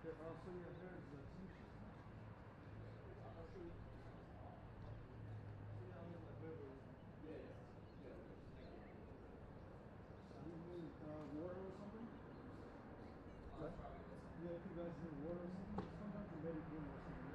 Also, yeah, there's a t-shirt. You need water or something? Yeah, if you guys need water or something, sometimes you maybe drink or something.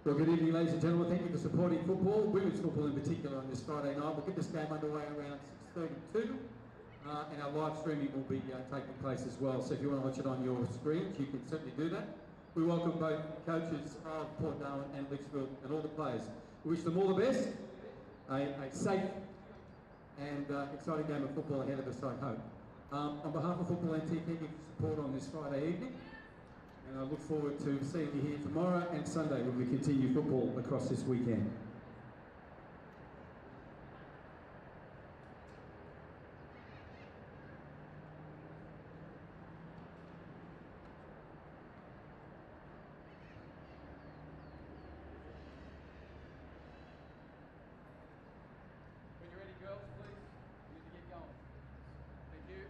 Well, good evening, ladies and gentlemen. Thank you for supporting football, women's football in particular, on this Friday night. We'll get this game underway around 6:32, and our live streaming will be taking place as well. So if you want to watch it on your screens, you can certainly do that. We welcome both coaches of Port Darwin and Litchfield and all the players. We wish them all the best, a safe and exciting game of football ahead of us, I hope. On behalf of Football NT, thank you for support on this Friday evening. And I look forward to seeing you here tomorrow and Sunday when we continue football across this weekend. When you're ready, girls, please, we need to get going. Thank you.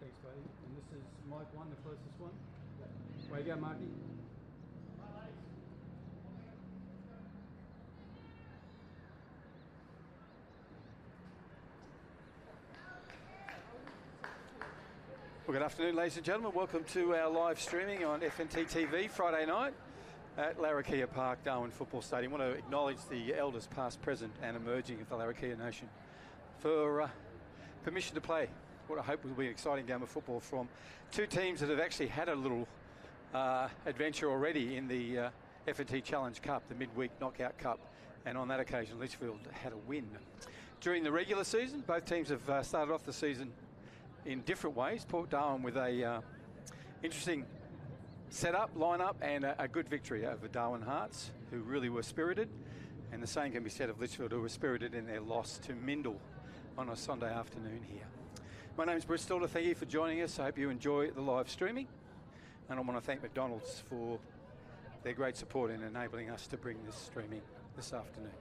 Thanks, buddy. And this is Mike 1, the closest one. Way you go, Marky. Well, good afternoon, ladies and gentlemen. Welcome to our live streaming on FNT TV Friday night at Larrakia Park, Darwin Football Stadium. I want to acknowledge the elders past, present and emerging of the Larrakia Nation for permission to play what I hope will be an exciting game of football from two teams that have actually had a little adventure already in the FNT Challenge Cup, the midweek knockout cup, and on that occasion Litchfield had a win. During the regular season, both teams have started off the season in different ways. Port Darwin with a interesting setup, lineup, and a good victory over Darwin Hearts, who really were spirited. And the same can be said of Litchfield, who were spirited in their loss to Mindle on a Sunday afternoon here. My name's Bruce Stalder. Thank you for joining us. I hope you enjoy the live streaming. And I want to thank McDonald's for their great support in enabling us to bring this streaming this afternoon.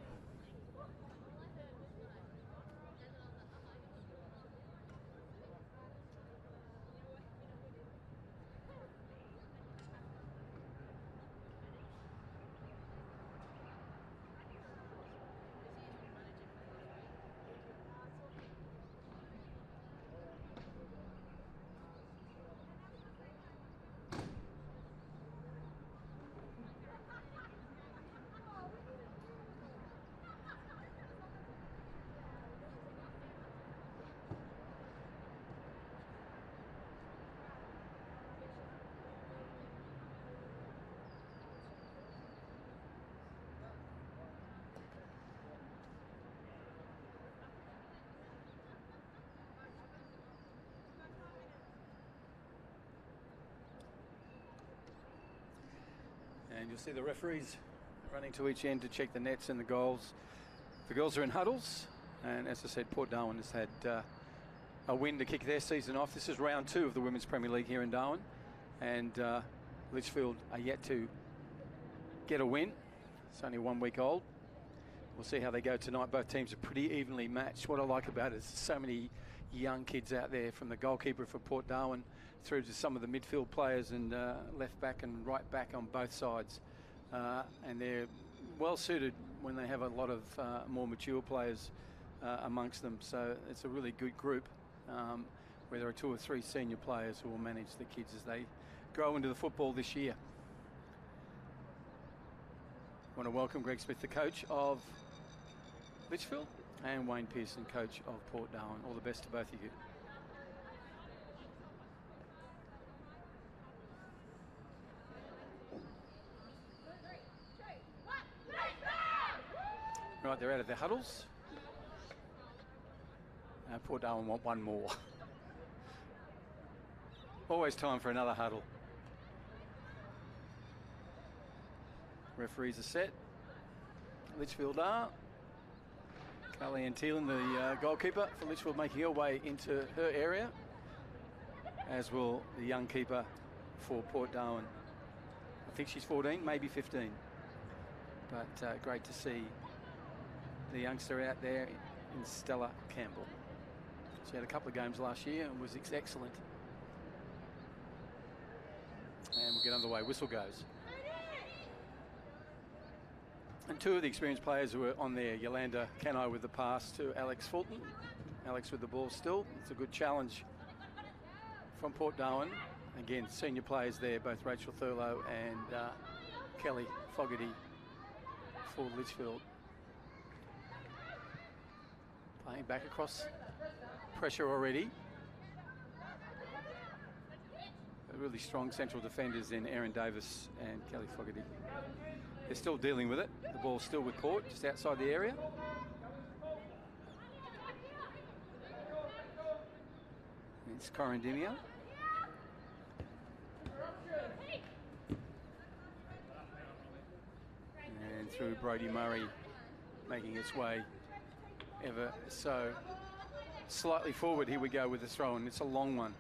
And you'll see the referees running to each end to check the nets and the goals. The girls are in huddles, and as I said, Port Darwin has had a win to kick their season off. This is round 2 of the Women's Premier League here in Darwin, and Litchfield are yet to get a win. It's only 1 week old. We'll see how they go tonight. Both teams are pretty evenly matched. What I like about it is so many young kids out there, from the goalkeeper for Port Darwin through to some of the midfield players and left back and right back on both sides. And they're well suited when they have a lot of more mature players amongst them. So it's a really good group where there are 2 or 3 senior players who will manage the kids as they grow into the football this year. I want to welcome Greg Smith, the coach of Litchfield, and Wayne Pearson, coach of Port Darwin. All the best to both of you. Right, they're out of their huddles. Port Darwin want one more. Always time for another huddle. Referees are set. Litchfield are. Carly Ann Thielen, the goalkeeper for Litchfield, making her way into her area, as will the young keeper for Port Darwin. I think she's 14, maybe 15. But great to see the youngster out there in Stella Campbell. She had a couple of games last year and was excellent. And we'll get underway. Whistle goes. And 2 of the experienced players who were on there, Yolanda Canai with the pass to Alex Fulton. Alex with the ball still. It's a good challenge from Port Darwin. Again, senior players there, both Rachel Thurlow and Kelly Fogarty for Litchfield. Playing back across, pressure already. Really strong central defenders in Erin Davis and Kelly Fogarty. They're still dealing with it. The ball's still with Port, just outside the area. It's Corrindimia. And through Brodie Murray, making its way ever so slightly forward. Here we go with the throw, and it's a long one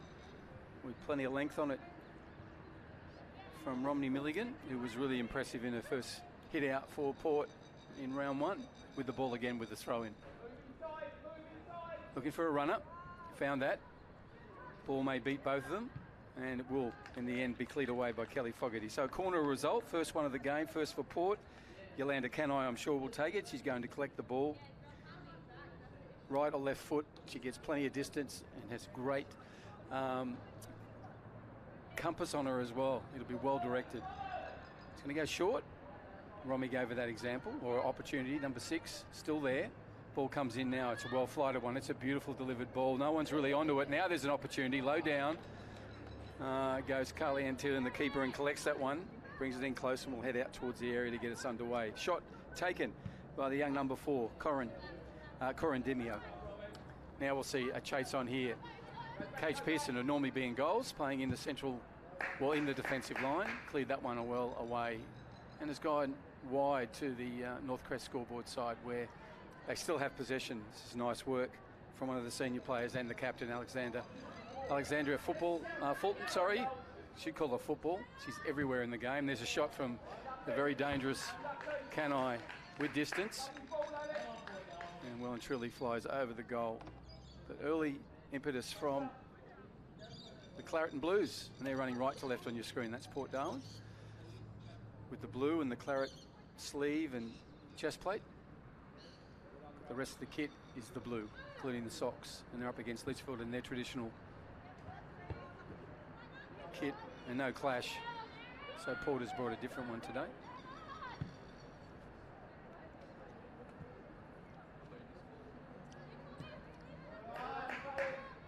with plenty of length on it from Romney Milligan, who was really impressive in her first hit out for Port in round 1, with the ball again with the throw in. Looking for a runner, found that. Ball may beat both of them, and it will, in the end, be cleared away by Kelly Fogarty. So corner result, first one of the game, first for Port. Yolanda Canai, I'm sure, will take it. She's going to collect the ball. Right or left foot, she gets plenty of distance and has great compass on her as well. It'll be well directed. It's going to go short. Romy gave her that example, or opportunity. Number 6, still there. Ball comes in now. It's a well-flighted one. It's a beautiful delivered ball. No one's really onto it. Now there's an opportunity. Low down. Goes Carly Antillen, the keeper, and collects that one. Brings it in close, and we'll head out towards the area to get us underway. Shot taken by the young number 4, Corin Demio. Now we'll see a chase on here. Cage Pearson would normally be in goals, playing in the central, well, in the defensive line. Cleared that one well away, and has gone wide to the North Crest scoreboard side, where they still have possession. This is nice work from one of the senior players and the captain, Alexandria Fulton, sorry. She'd call her football. She's everywhere in the game. There's a shot from the very dangerous Canai with distance, and well and truly flies over the goal. But early impetus from the Claret and Blues, and they're running right to left on your screen. That's Port Darwin with the blue and the claret sleeve and chest plate. The rest of the kit is the blue, including the socks, and they're up against Litchfield in their traditional kit, and no clash. So Porter's brought a different one today.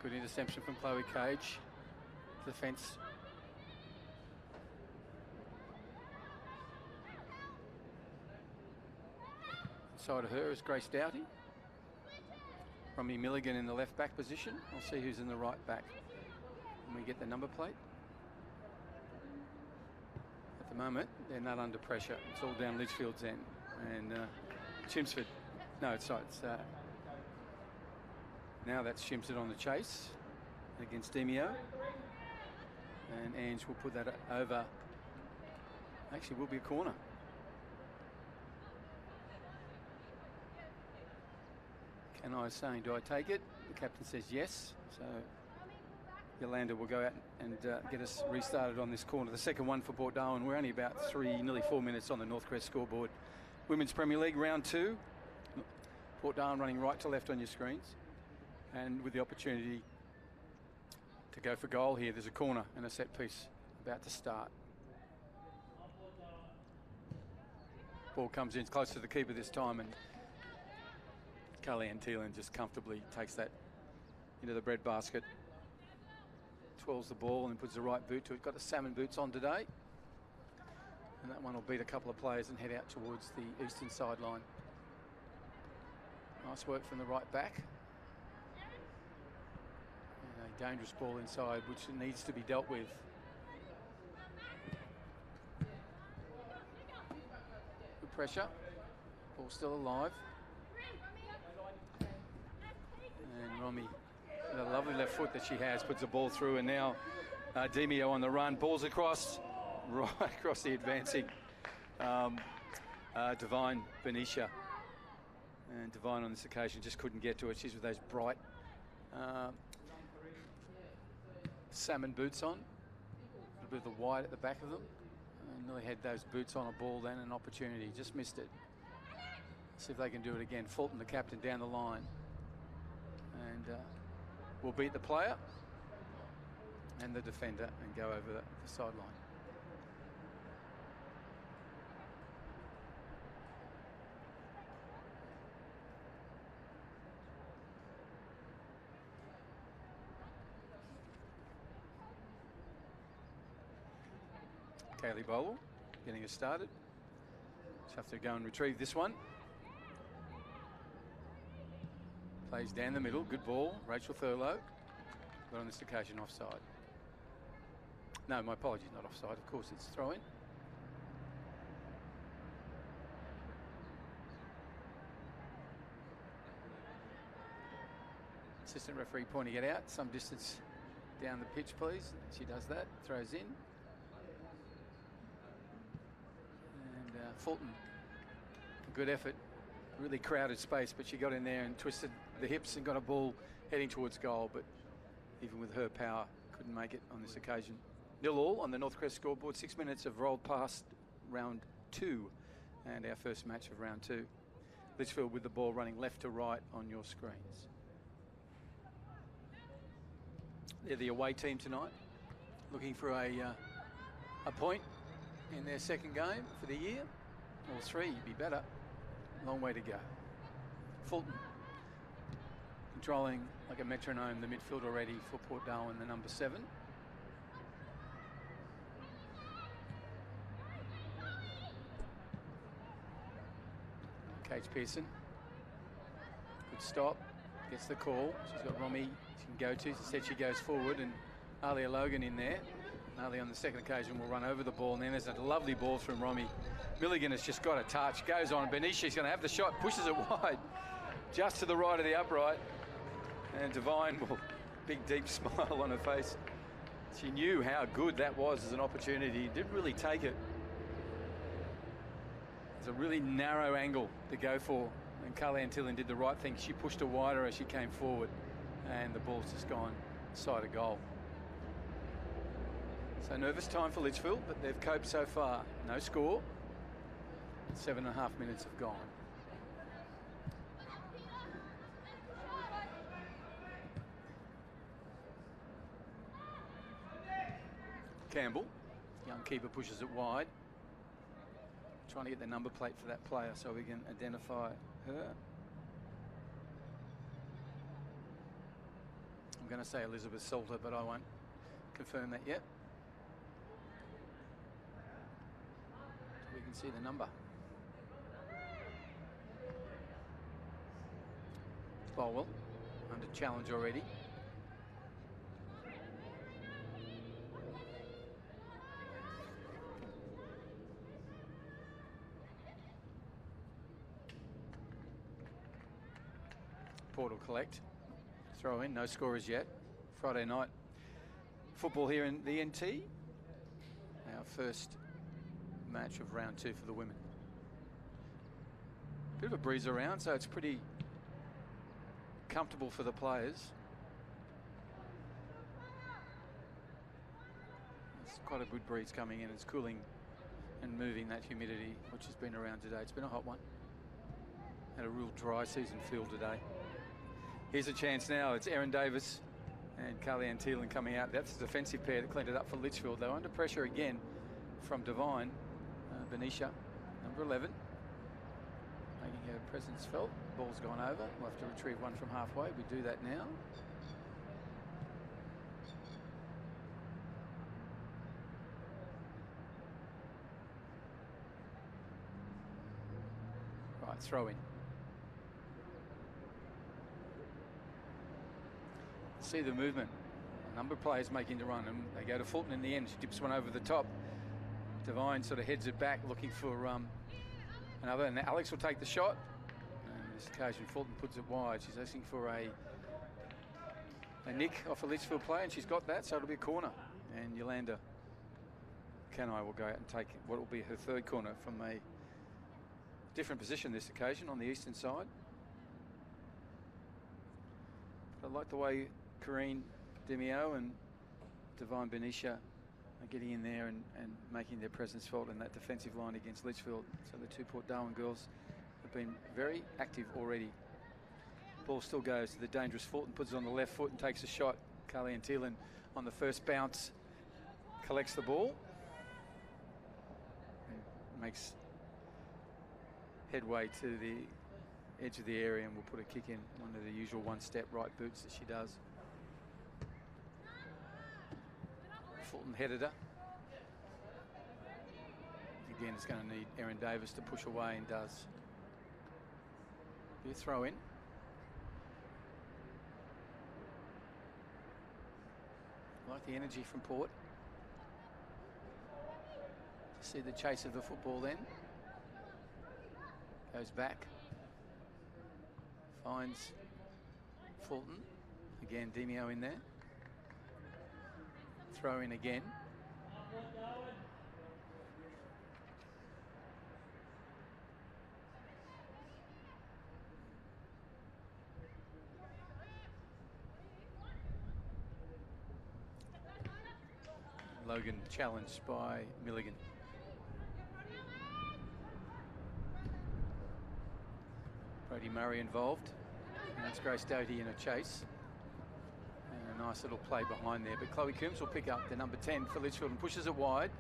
Good interception from Chloe Cage. Defence. Side of her is Grace Doughty. Romy Milligan in the left back position. I'll see who's in the right back when we get the number plate. At the moment, they're not under pressure. It's all down Litchfield's end. And Chimsford, no, it's not. It's, now that's Chimsford on the chase against Demio. And Ange will put that over. Actually, will be a corner. And I was saying, do I take it? The captain says yes. So Yolanda will go out and get us restarted on this corner. The second one for Port Darwin. We're only about nearly 4 minutes on the North Crest scoreboard. Women's Premier League, round 2. Port Darwin running right to left on your screens. And with the opportunity to go for goal here. There's a corner and a set piece about to start. Ball comes in close to the keeper this time, and Carly Antillen just comfortably takes that into the breadbasket. Twirls the ball and puts the right boot to it. Got the salmon boots on today. And that one will beat a couple of players and head out towards the eastern sideline. Nice work from the right back. And a dangerous ball inside, which needs to be dealt with. Good pressure. Ball still alive. And Romy, with a lovely left foot that she has, puts the ball through, and now Demio on the run. Ball's across, right across the advancing Divine Benicia. And Divine on this occasion just couldn't get to it. She's with those bright salmon boots on. A bit of the white at the back of them. And nearly had those boots on a ball then, an opportunity. Just missed it. See if they can do it again. Fulton, the captain, down the line. And will beat the player and the defender and go over the sideline. Kaylee Bowell getting us started. Just have to go and retrieve this one. Plays down the middle, good ball, Rachel Thurlow, but on this occasion offside. No, my apologies, not offside, of course it's throw in. Assistant referee pointing it out, some distance down the pitch please. She does that, throws in. And Fulton, good effort. Really crowded space, but she got in there and twisted the hips and got a ball heading towards goal, but even with her power, couldn't make it on this occasion. 0-0 on the Northcrest scoreboard. 6 minutes have rolled past round 2 and our first match of round 2. Litchfield with the ball running left to right on your screens. They're the away team tonight, looking for a point in their second game for the year. Or 3, you'd be better. Long way to go. Fulton controlling like a metronome the midfield already for Port Darwin, the number 7. Kate Pearson, good stop, gets the call. She's got Romy she can go to. She said she goes forward, and Alia Logan in there. Alia on the second occasion will run over the ball, and then there's a lovely ball from Romy. Milligan has just got a touch, goes on. Benisha's going to have the shot, pushes it wide, just to the right of the upright. And Devine will, big deep smile on her face. She knew how good that was as an opportunity. Didn't really take it. It's a really narrow angle to go for, and Carly Antillin did the right thing. She pushed her wider as she came forward, and the ball's just gone side of goal. So nervous time for Litchfield, but they've coped so far. No score. 7.5 minutes have gone. Campbell, young keeper, pushes it wide. Trying to get the number plate for that player so we can identify her. I'm going to say Elizabeth Salter, but I won't confirm that yet. So we can see the number. Bolwell under challenge already. Port will collect. Throw in, no scorers yet. Friday night football here in the NT. Our first match of round 2 for the women. Bit of a breeze around, so it's pretty comfortable for the players. It's quite a good breeze coming in. It's cooling and moving that humidity which has been around today. It's been a hot one. Had a real dry season feel today. Here's a chance now. It's Erin Davis and Carly Antillin coming out. That's the defensive pair that cleaned it up for Litchfield. They were under pressure again from Devine. Benisha, number 11, making her presence felt. Ball's gone over. We'll have to retrieve one from halfway. We do that now. Right, throw in. See the movement. A number of players making the run, and they go to Fulton in the end. She dips one over the top. Devine sort of heads it back, looking for another, and Alex will take the shot. And this occasion, Fulton puts it wide. She's asking for a nick off a Litchfield player, and she's got that, so it'll be a corner. And Yolanda Canai will go out and take what will be her third corner from a different position this occasion on the eastern side. But I like the way Corrine Demio and Devine Benisha are getting in there and making their presence felt in that defensive line against Litchfield. So the 2 Port Darwin girls have been very active already. Ball still goes to the dangerous Fulton, puts it on the left foot and takes a shot. Carly Antillin on the first bounce collects the ball and makes headway to the edge of the area, and will put a kick in, one of the usual one-step right boots that she does. Fulton headed her. Again, it's going to need Erin Davis to push away, and does. Be a throw in. Like the energy from Port. To see the chase of the football then. Goes back. Finds Fulton. Again, Demio in there. Throw in again. Logan challenged by Milligan. Brody Murray involved. And that's Grace Doty in a chase. And a nice little play behind there. But Chloe Coombs will pick up the number 10 for Litchfield and pushes it wide.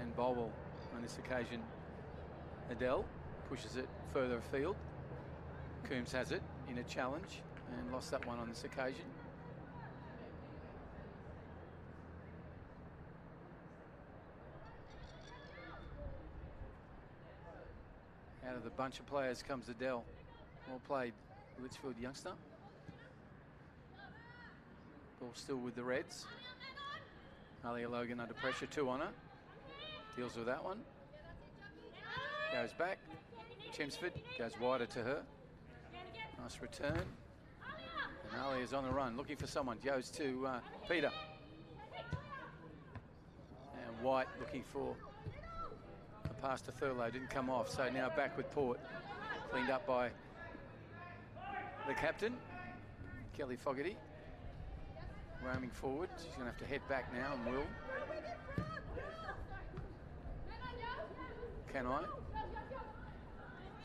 And Bolwell, on this occasion, Adele pushes it further afield. Coombs has it in a challenge and lost that one on this occasion. Out of the bunch of players comes Adele. Well played, Litchfield youngster. Ball still with the Reds. Alia Logan under pressure, 2 on her. Deals with that one. Goes back. Chelmsford goes wider to her. Nice return. And Alia's on the run, looking for someone. Goes to Peter. And White looking for a pass to Thurlow. Didn't come off. So now back with Port. Cleaned up by the captain, Kelly Fogarty. Roaming forward. She's going to have to head back now and will. Can I?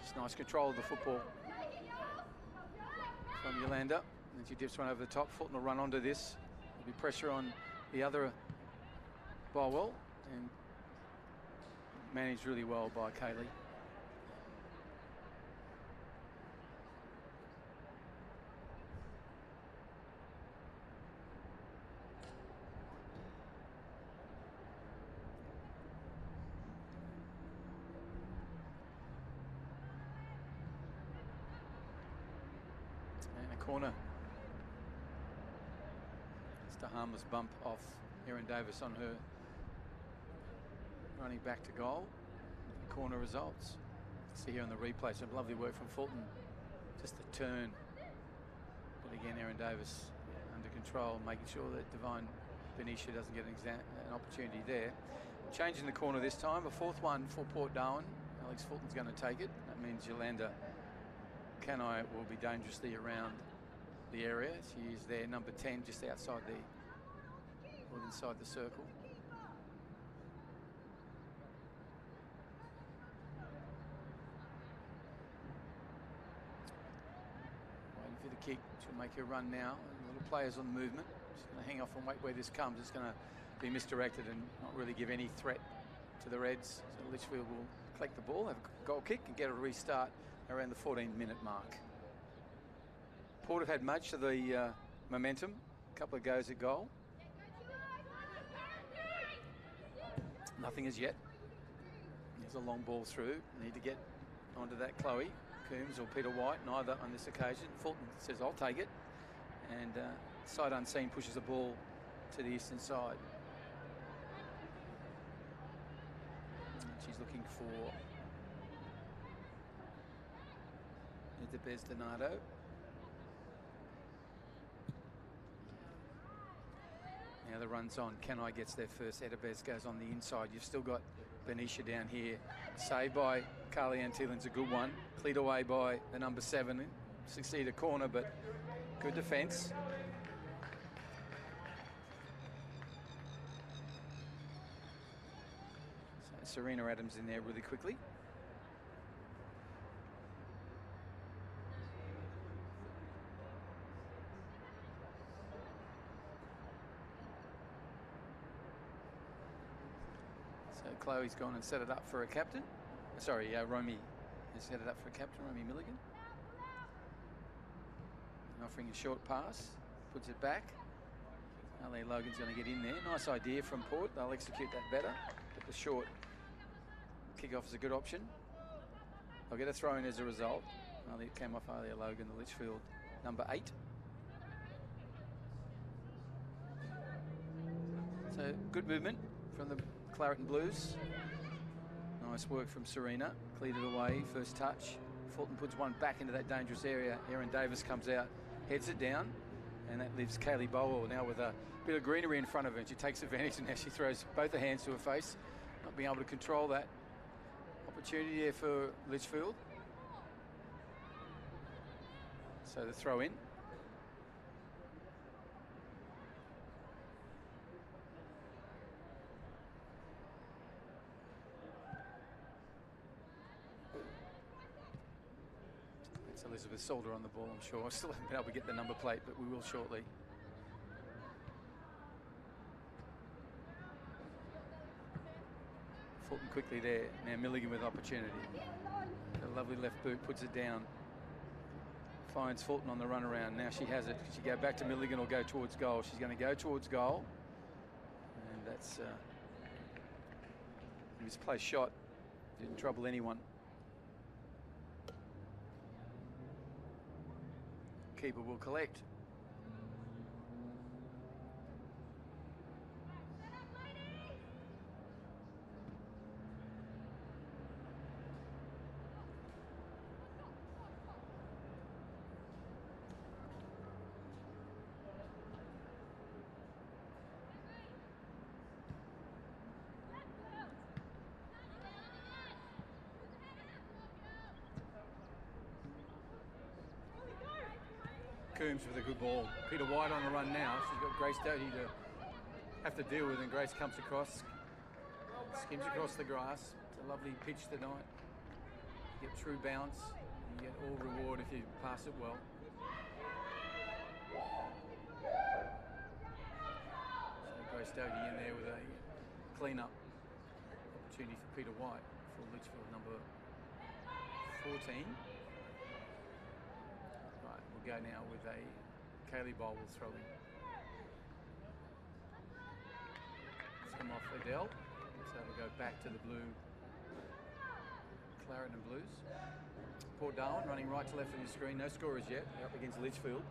Just nice control of the football from Yolanda. And she dips one over the top. Fulton will run onto this. There'll be pressure on the other Bolwell, and managed really well by Kaylee. Corner. Just a harmless bump off Erin Davis on her running back to goal. Corner results. See here on the replay, some lovely work from Fulton. Just the turn. But again, Erin Davis under control, making sure that Divine Benicia doesn't get an opportunity there. Changing the corner this time, a 4th one for Port Darwin. Alex Fulton's going to take it. That means Yolanda Canai will be dangerously around the area. She is there, number 10, just outside or inside the circle. Waiting for the kick. She'll make her run now. Little players on the movement. She's going to hang off and wait where this comes. It's going to be misdirected and not really give any threat to the Reds. So Litchfield will collect the ball, have a goal kick, and get a restart around the 14-minute mark. Port have had much of the momentum. A couple of goes at goal. Nothing as yet. There's a long ball through. Need to get onto that Chloe Coombs or Peter White. Neither on this occasion. Fulton says, I'll take it. And sight unseen pushes the ball to the eastern side. And she's looking for Edebez Donato. Now the run's on. Kenai gets there first. Edebez goes on the inside. You've still got Benicia down here. Saved by Carly Ann Thielens, a good one. Cleared away by the number 7. Succeed a corner, but good defence. So Serena Adams in there really quickly. Chloe's gone and set it up for a captain. Sorry, Romy has set it up for a captain, Romy Milligan. And offering a short pass, puts it back. Ali Logan's going to get in there. Nice idea from Port. They'll execute that better. But the short kick-off is a good option. They'll get a throw in as a result. It came off Alia Logan, the Litchfield number 8. So good movement from the Claret and Blues. Nice work from Serena. Cleared it away, first touch. Fulton puts one back into that dangerous area. Erin Davis comes out, heads it down, and that leaves Kaylee Bolwell now with a bit of greenery in front of her. And she takes advantage, and now she throws both her hands to her face, not being able to control that. Opportunity there for Litchfield. So the throw in. Elizabeth Solder on the ball, I'm sure. I still haven't been able to get the number plate, but we will shortly. Fulton quickly there. Now Milligan with opportunity. A lovely left boot, puts it down. Finds Fulton on the run around. Now she has it. Could she go back to Milligan or go towards goal? She's going to go towards goal. And that's a misplaced shot. Didn't trouble anyone. Keeper will collect. Coombs with a good ball. Peter White on the run now. She's got Grace Doty to have to deal with, and Grace comes across, skims across the grass. It's a lovely pitch tonight. You get true bounce, and you get all reward if you pass it well. So Grace Doty in there with a clean-up opportunity for Peter White for Litchfield, number 14. Go now with a Kaylee Bowl will throw in. It's come off Adele, so it'll go back to the blue, Claret and Blues. Port Darwin running right to left on your screen. No scorers yet. They're up against Litchfield.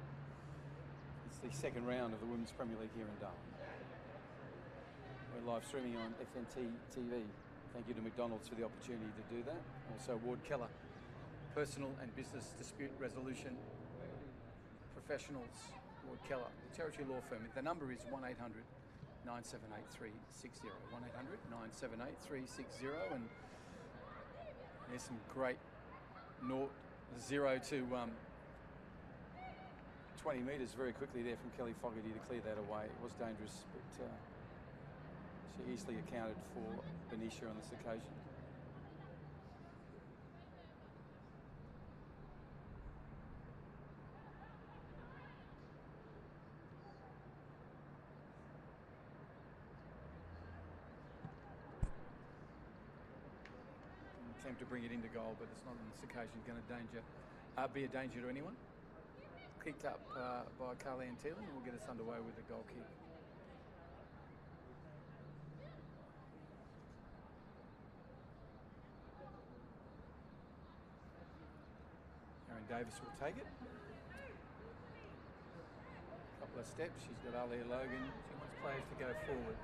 It's the second round of the Women's Premier League here in Darwin. We're live streaming on FNT TV. Thank you to McDonald's for the opportunity to do that. Also Ward Keller, personal and business dispute resolution professionals, Ward Keller, the Territory Law Firm. The number is 1-800-978-360. 1-800-978-360. And there's some great 0 to 20 metres very quickly there from Kelly Fogarty to clear that away. It was dangerous, but she easily accounted for Benicia on this occasion. Attempt to bring it into goal, but it's not on this occasion going to be a danger to anyone. Kicked up by Carly-Ann Thielen, and will get us underway with the goal kick. Erin Davis will take it. Couple of steps. She's got Alia Logan. She wants players to go forward.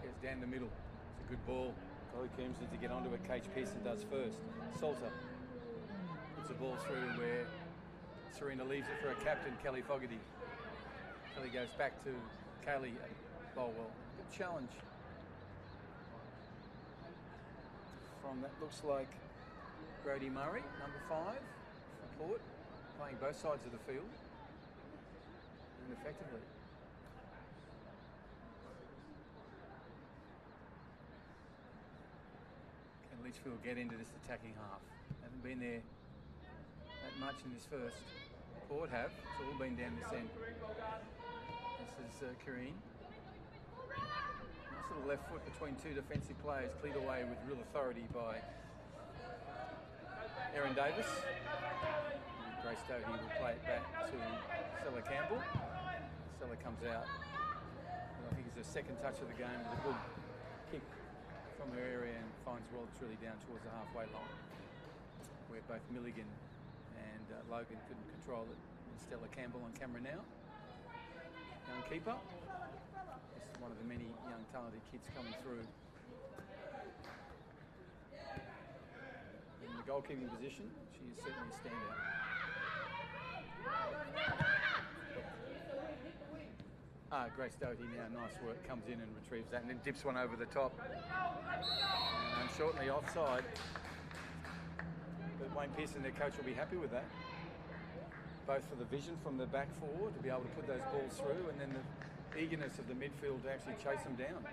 Gets down the middle. It's a good ball. Chloe Coombs needs to get onto it. Kate Pearson does first. Salter puts the ball through where Serena leaves it for her captain, Kelly Fogarty. Kelly goes back to Kaylee Bolwell. Good challenge from that looks like Brodie Murray, number 5 for Port, playing both sides of the field and effectively. Litchfield get into this attacking half. Haven't been there that much in this first. Port have. It's all been down this end. This is Kareen. Nice little left foot between two defensive players, cleared away with real authority by Erin Davis. And Grace Doty will play it back to Stella Campbell. Stella comes out. And I think it's her second touch of the game with a good kick from her area and finds Waltz really down towards the halfway line, where both Milligan and Logan couldn't control it. And Stella Campbell on camera now. Young keeper. This is one of the many young talented kids coming through. In the goalkeeping position, she is certainly a standout. Grace Doty now, nice work, comes in and retrieves that and then dips one over the top. And shortly offside. But Wayne Pearson, their coach, will be happy with that. Both for the vision from the back four to be able to put those balls through, and then the eagerness of the midfield to actually chase them down.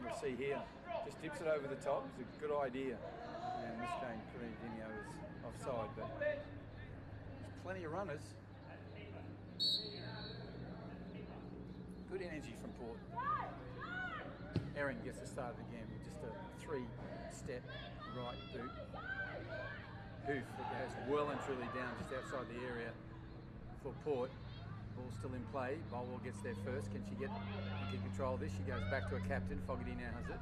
You'll see here, just dips it over the top. It's a good idea. And this game, Karina Dinio is offside, but there's plenty of runners. Good energy from Port. Erin gets the start again with just a 3-step right boot. Hoof that goes well and truly down just outside the area for Port. Ball still in play. Bolwell gets there first. Can she get control of this? She goes back to her captain. Fogarty now has it.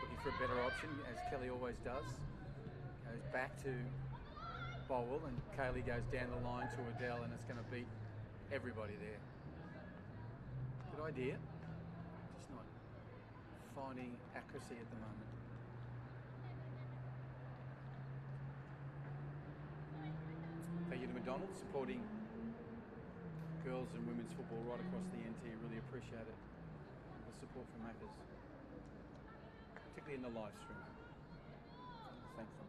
Looking for a better option, as Kelly always does. Goes back to Bolwell, and Kaylee goes down the line to Adele, and it's going to beat everybody there. Good idea. Just not finding accuracy at the moment. Thank you to McDonald, supporting girls and women's football right across the NT. Really appreciate it. The support from Maccas, particularly in the live stream. Thanks them.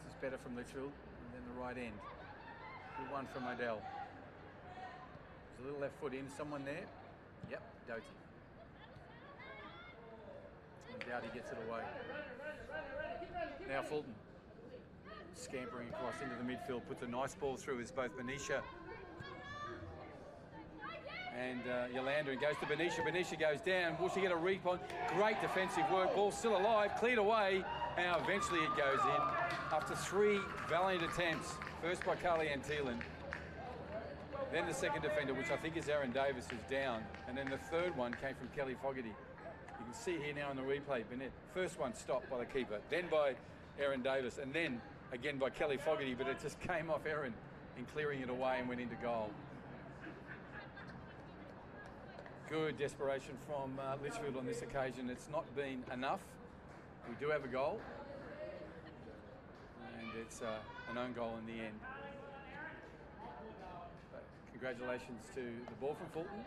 This is better from Litchfield, and then the right end. Good one from Odell. There's a little left foot in, someone there. Yep, Doty. And Doughty gets it away. Now Fulton. Scampering across into the midfield, puts a nice ball through as both Benicia and Yolanda, and goes to Benicia. Benicia goes down. Will she get a reap on? Great defensive work. Ball still alive, cleared away. Now eventually it goes in after 3 valiant attempts. First by Carly Ann Thielen. Then the second defender, which I think is Erin Davis, is down. And then the third one came from Kelly Fogarty. You can see here now in the replay, first one stopped by the keeper, then by Erin Davis, and then again by Kelly Fogarty, but it just came off Erin in clearing it away and went into goal. Good desperation from Litchfield on this occasion. It's not been enough. We do have a goal, and it's an own goal in the end. But congratulations to the ball from Fulton.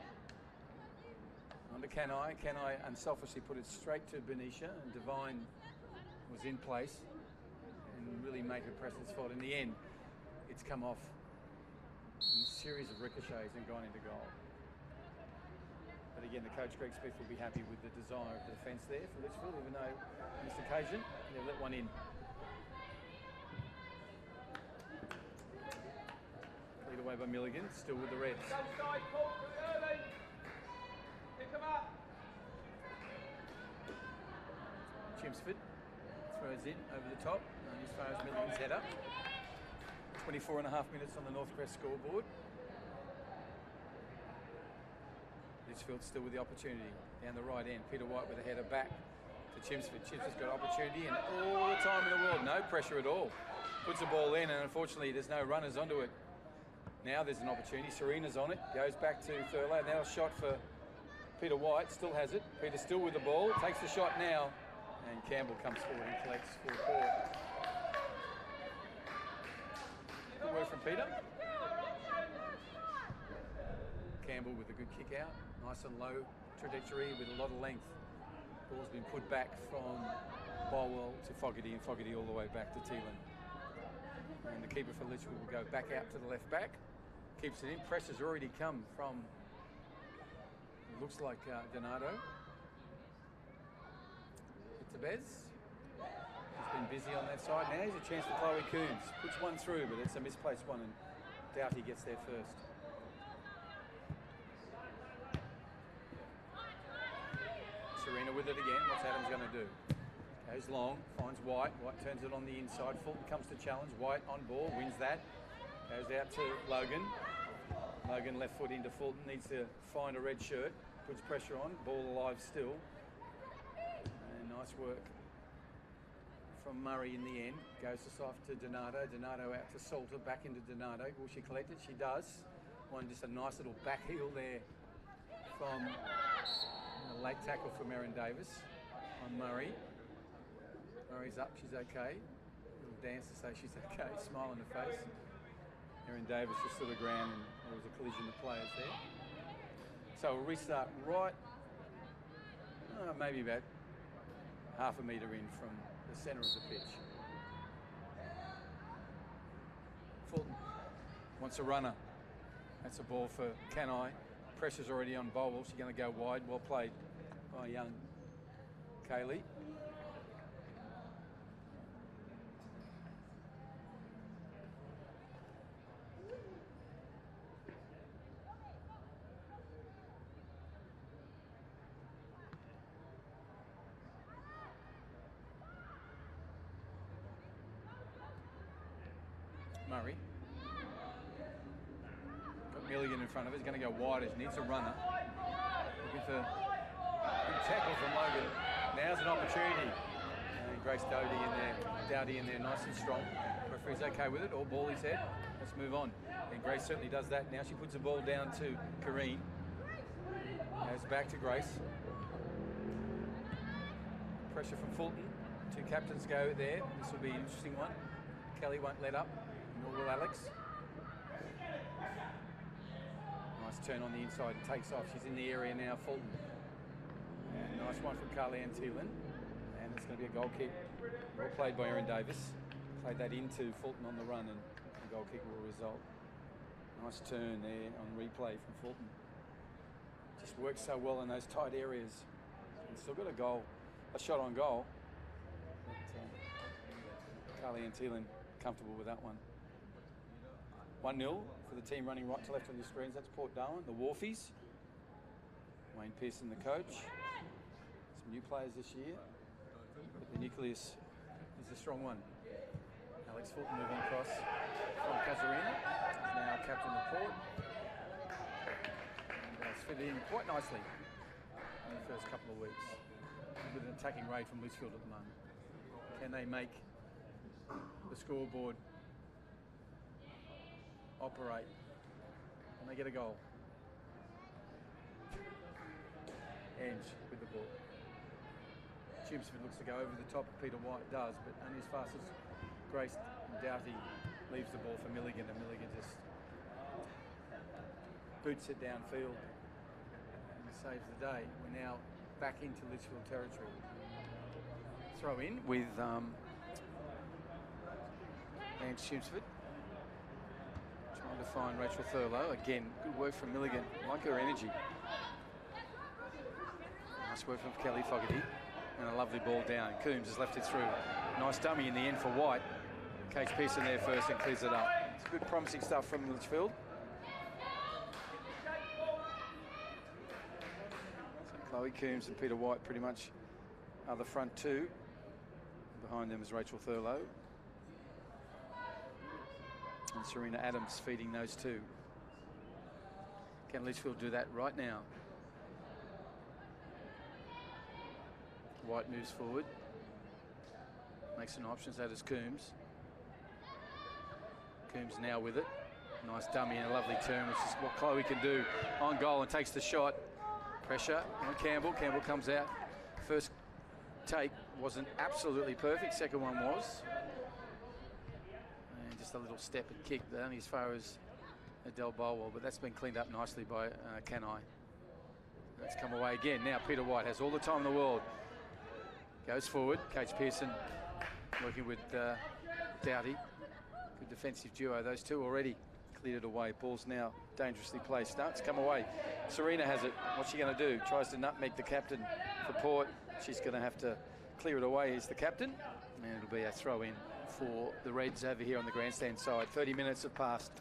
Under Canai unselfishly put it straight to Benicia, and Devine was in place and really made her presence felt. In the end, it's come off in a series of ricochets and gone into goal. But again, the coach, Greg Smith, will be happy with the desire of the defence there for Litchfield, even though on this occasion they've let one in. Lead away by Milligan, still with the Reds. Chelmsford throws in over the top, and as far as Milligan's header. 24.5 minutes on the Northcrest scoreboard. Litchfield still with the opportunity down the right end. Peter White with a header back to Chelmsford. Chelmsford's got opportunity and all the time in the world. No pressure at all. Puts the ball in, and unfortunately there's no runners onto it. Now there's an opportunity. Serena's on it. Goes back to Thurlow. Now a shot for Peter White. Still has it. Peter still with the ball. Takes the shot now. And Campbell comes forward and collects for Port. Good work from Peter. Campbell with a good kick out. Nice and low trajectory with a lot of length. Ball's been put back from Bolwell to Fogarty, and Fogarty all the way back to Thielen. And the keeper for Litchfield will go back out to the left back. Keeps it in. Pressure's already come from, it looks like Donato. It's a Bez. He's been busy on that side. Now here's a chance for Chloe Coombs. Puts one through, but it's a misplaced one, and Doughty gets there first. Serena with it again. What's Adams going to do? Goes long, finds White. White turns it on the inside. Fulton comes to challenge. White on ball, wins that. Goes out to Logan. Logan left foot into Fulton. Needs to find a red shirt. Puts pressure on. Ball alive still. And nice work from Murray in the end. Goes to soft to Donato. Donato out to Salter. Back into Donato. Will she collect it? She does. Just a nice little back heel there from a late tackle from Erin Davis on Murray. Murray's up, she's okay. Little dance to say she's okay, smile on her face. Erin Davis just to the ground, and there was a collision of players there. So we'll restart right, maybe about half a metre in from the centre of the pitch. Fulton wants a runner. That's a ball for Canai. Pressure's already on Bowell. She's going to go wide. Well played by young Kaylee. Murray. Got Milligan in front of her. He's going to go wide. He needs a runner. Looking for a good tackle from Logan. Now's an opportunity. And Grace Dowdy in there, nice and strong. Referee's okay with it. All ball his head. Let's move on. And Grace certainly does that. Now she puts the ball down to Kareen. Goes back to Grace. Pressure from Fulton. Two captains go there. This will be an interesting one. Kelly won't let up. Nor will Alex. Nice turn on the inside and takes off. She's in the area now, Fulton. And nice one from Carly-Ann Thielen. And it's going to be a goal kick. Well played by Erin Davis. Played that into Fulton on the run, and the goal kick will result. Nice turn there on replay from Fulton. Just works so well in those tight areas. And still got a shot on goal. But Carly-Ann Thielen comfortable with that one. 1-0 for the team running right to left on your screens. That's Port Darwin, the Wharfies. Wayne Pearson, the coach. Some new players this year. But the nucleus is a strong one. Alex Fulton moving across from Casuarina. He's now captain of Port. And has fit in quite nicely in the first couple of weeks. With an attacking raid from Litchfield at the moment. Can they make the scoreboard operate? Can they get a goal? Ange with the ball. Chimsford looks to go over the top. Peter White does, but only as fast as Grace Doughty leaves the ball for Milligan, and Milligan just boots it downfield and saves the day. We're now back into Litchfield territory. Throw in with Ange Chimsford. Trying to find Rachel Thurlow. Again, good work from Milligan. I like her energy. Nice work from Kelly Fogarty. And a lovely ball down. Coombs has left it through. Nice dummy in the end for White. Kate Pearson there first and clears it up. It's good promising stuff from Litchfield. So Chloe Coombs and Peter White pretty much are the front two. Behind them is Rachel Thurlow. And Serena Adams feeding those two. Can Litchfield do that right now? White moves forward. Makes some options, that is Coombs. Coombs now with it. Nice dummy and a lovely turn, which is what Chloe can do on goal, and takes the shot. Pressure on Campbell. Campbell comes out. First take wasn't absolutely perfect. Second one was. And just a little step and kick, but only as far as Adele Bolwell, but that's been cleaned up nicely by Canai. That's come away again. Now Peter White has all the time in the world. Goes forward. Kate Pearson working with Doughty. Good defensive duo. Those two already cleared it away. Ball's now dangerously placed. Starts to come away. Serena has it. What's she going to do? Tries to nutmeg the captain for Port. She's going to have to clear it away as the captain. And it'll be a throw in for the Reds over here on the grandstand side. 30 minutes have passed.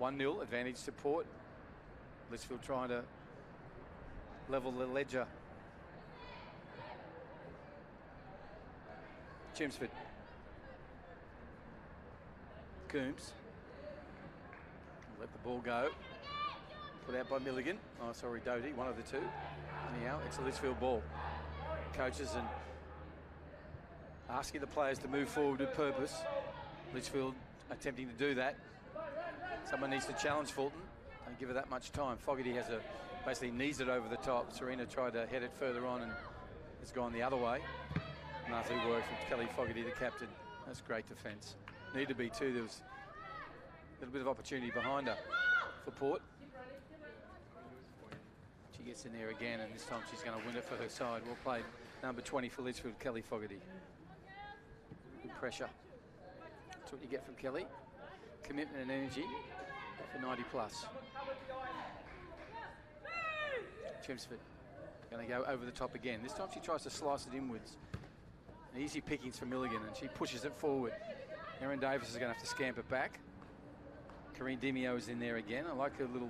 1-0 advantage to Port. Litchfield trying to level the ledger. Chimsford. Coombs. Let the ball go. Put out by Milligan. Oh, sorry, Doty, one of the two. Anyhow, it's a Litchfield ball. Coaches and asking the players to move forward with purpose. Litchfield attempting to do that. Someone needs to challenge Fulton. Don't give her that much time. Fogarty has basically knees it over the top. Serena tried to head it further on and it's gone the other way. Lovely work from Kelly Fogarty, the captain. That's great defence. Need to be too. There was a little bit of opportunity behind her for Port. She gets in there again, and this time she's going to win it for her side. Well played number 20 for Litchfield, Kelly Fogarty. Good pressure. That's what you get from Kelly. Commitment and energy for 90 plus. Chelmsford going to go over the top again. This time she tries to slice it inwards. Easy pickings for Milligan, and she pushes it forward. Erin Davis is going to have to scamper back. Karine Demio is in there again. I like her little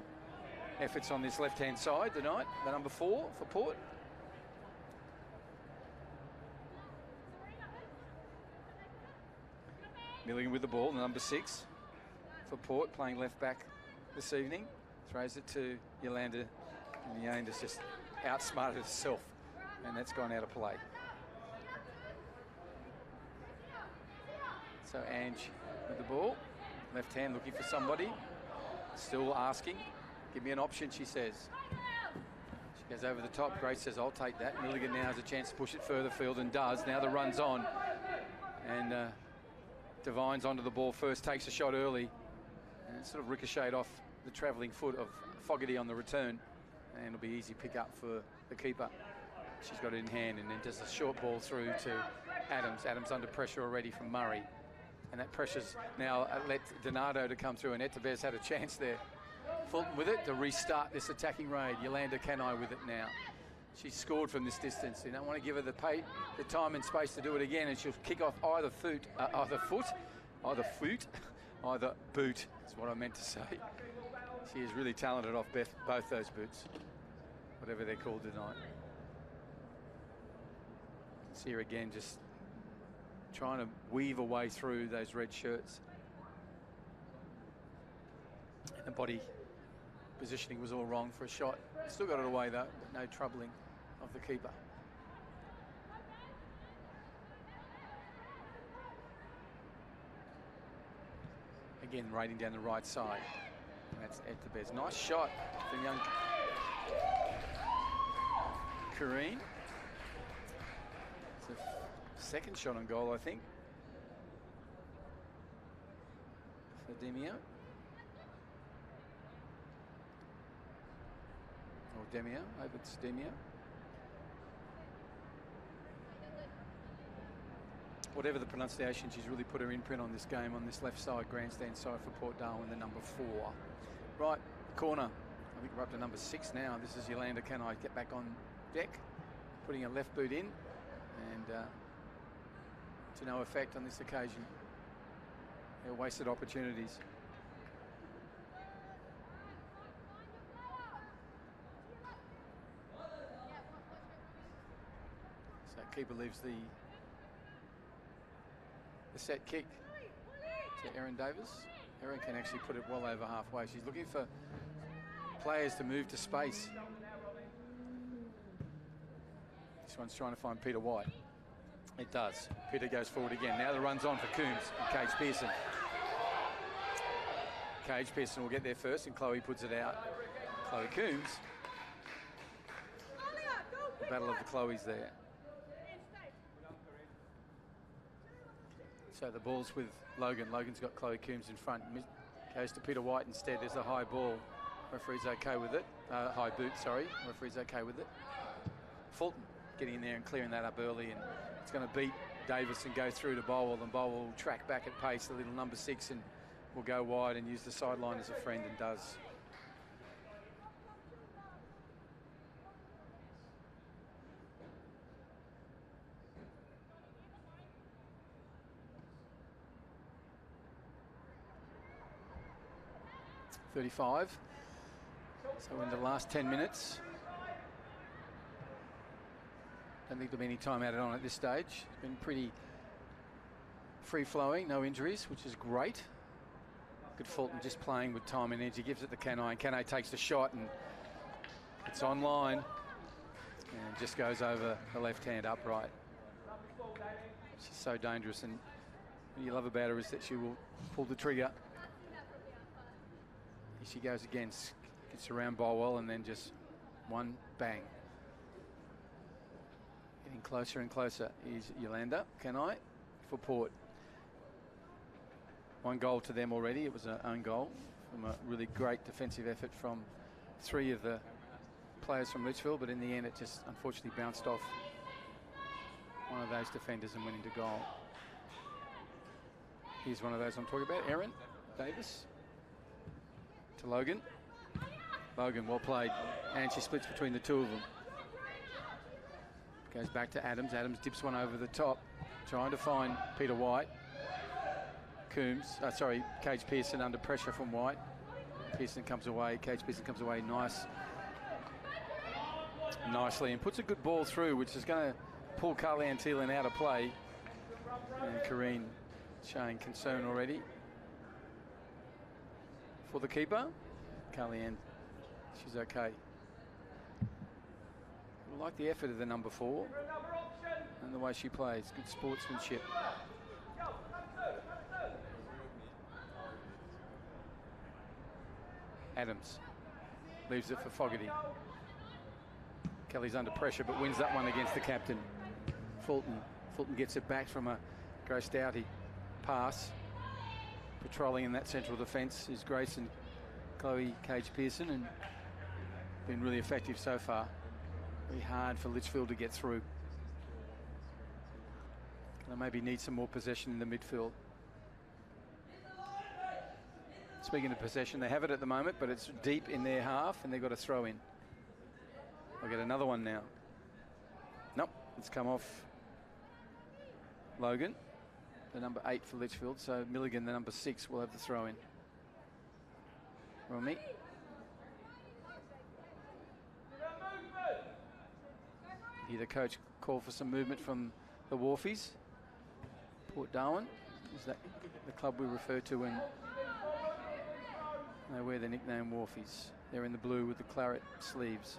efforts on this left-hand side tonight. The number 4 for Port. Milligan with the ball, the number 6 for Port, playing left back this evening. Throws it to Yolanda, and Yolanda's just outsmarted herself, and that's gone out of play. So Ange with the ball, left hand looking for somebody, still asking, give me an option, she says. She goes over the top, Grace says, I'll take that. Milligan now has a chance to push it further field and does. Now the run's on, and Devine's onto the ball first, takes a shot early, and it sort of ricocheted off the travelling foot of Fogarty on the return, and it'll be easy pick up for the keeper. She's got it in hand, and then just a short ball through to Adams. Adams under pressure already from Murray, and that pressure's now let Donato to come through, and Etebes had a chance there. Fulton with it to restart this attacking raid. Yolanda Canai with it now. She's scored from this distance. You don't want to give her the time and space to do it again, and she'll kick off either boot, is what I meant to say. She is really talented off both those boots, whatever they're called tonight. See her again, just trying to weave her way through those red shirts. And the body positioning was all wrong for a shot. Still got it away though, but no troubling of the keeper. Again, raiding down the right side. And that's Etebes. Nice shot from young Karine. It's a second shot on goal, I think, for Demio. Or Demio, I hope it's Demio. Whatever the pronunciation, she's really put her imprint on this game on this left side, grandstand side for Port Darwin, the number 4. Right, corner. I think we're up to number 6 now. This is Yolanda. Can I get back on deck? Putting a left boot in, and to no effect on this occasion. They're wasted opportunities. So keeper leaves the set kick to Erin Davis. Erin can actually put it well over halfway. She's looking for players to move to space. This one's trying to find Peter White. It does. Peter goes forward again. Now the run's on for Coombs and Cage Pearson. Cage Pearson will get there first, and Chloe puts it out. Chloe Coombs. The battle of the Chloes there. So the ball's with Logan. Logan's got Chloe Coombs in front. Goes to Peter White instead. There's a high ball. Referee's okay with it. High boot, sorry. Referee's okay with it. Fulton getting in there and clearing that up early, and it's going to beat Davis and go through to Bowell, and Bowell will track back at pace, the little number 6, and will go wide and use the sideline as a friend, and does. .35. So in the last 10 minutes. Don't think there'll be any time added on at this stage. It's been pretty free-flowing, no injuries, which is great. Good Fulton just playing with time and energy, gives it to Canai, and Canai takes the shot, and it's online, and just goes over the left hand upright. She's so dangerous, and what you love about her is that she will pull the trigger. Here she goes again, gets around Bolwell, and then just one bang. Getting closer and closer is Yolanda Canai for Port. One goal to them already. It was an own goal from a really great defensive effort from 3 of the players from Litchfield, but in the end it just unfortunately bounced off one of those defenders and went into goal. Here's one of those I'm talking about, Erin Davis to Logan. Logan, well played, and she splits between the two of them. Goes back to Adams. Adams dips one over the top, trying to find Peter White. Cage Pearson under pressure from White. Pearson comes away. Cage Pearson comes away nicely and puts a good ball through, which is going to pull Carly-Ann Thielen out of play. And Kareen showing concern already for the keeper. Carly-Ann, she's okay. I like the effort of the number 4 and the way she plays. Good sportsmanship. Adams leaves it for Fogarty. Kelly's under pressure but wins that one against the captain. Fulton gets it back from a Gross-Doughty pass. Patrolling in that central defence is Grace and Chloe Cage Pearson, and been really effective so far. Very hard for Litchfield to get through. They maybe need some more possession in the midfield. Speaking of possession, they have it at the moment, but it's deep in their half and they've got to throw in. I'll get another one now. Nope, it's come off Logan, the number 8 for Litchfield. So Milligan, the number 6, will have the throw in. Romy. Here the coach called for some movement from the Wharfies. Port Darwin is that the club we refer to when they wear the nickname Wharfies. They're in the blue with the claret sleeves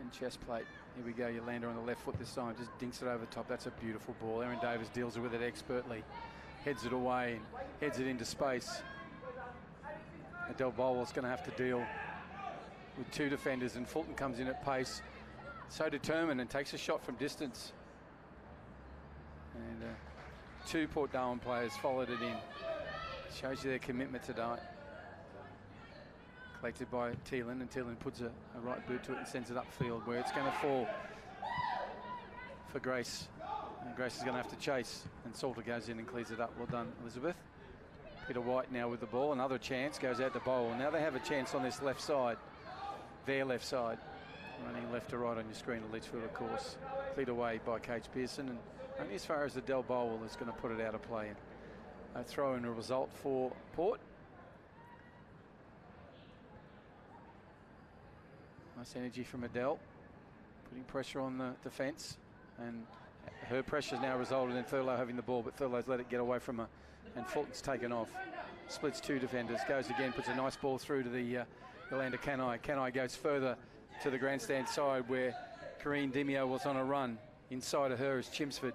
and chest plate. Here we go, Yolanda on the left foot this time, just dinks it over the top. That's a beautiful ball. Erin Davis deals with it expertly, heads it away and heads it into space. Adele Bolwell's going to have to deal with 2 defenders, and Fulton comes in at pace, so determined, and takes a shot from distance. And 2 Port Darwin players followed it in. Shows you their commitment tonight. Collected by Thielen, and Thielen puts a right boot to it and sends it upfield, where it's going to fall for Grace. And Grace is going to have to chase, and Salter goes in and clears it up. Well done, Elizabeth. Peter White now with the ball. Another chance, goes out to Bowl. Now they have a chance on this left side, their left side. Running left to right on your screen, Litchfield, of course. Cleared away by Cage Pearson, and only as far as the Del Bowl is going to put it out of play. A throw in a result for Port. Nice energy from Adele, putting pressure on the defence, and her pressure has now resulted in Thurlow having the ball, but Thurlow's let it get away from her, and Fulton's taken off. Splits 2 defenders, goes again, puts a nice ball through to the Yolanda Canai. Canai goes further to the grandstand side, where Kareen Demio was on a run. Inside of her is Chimsford.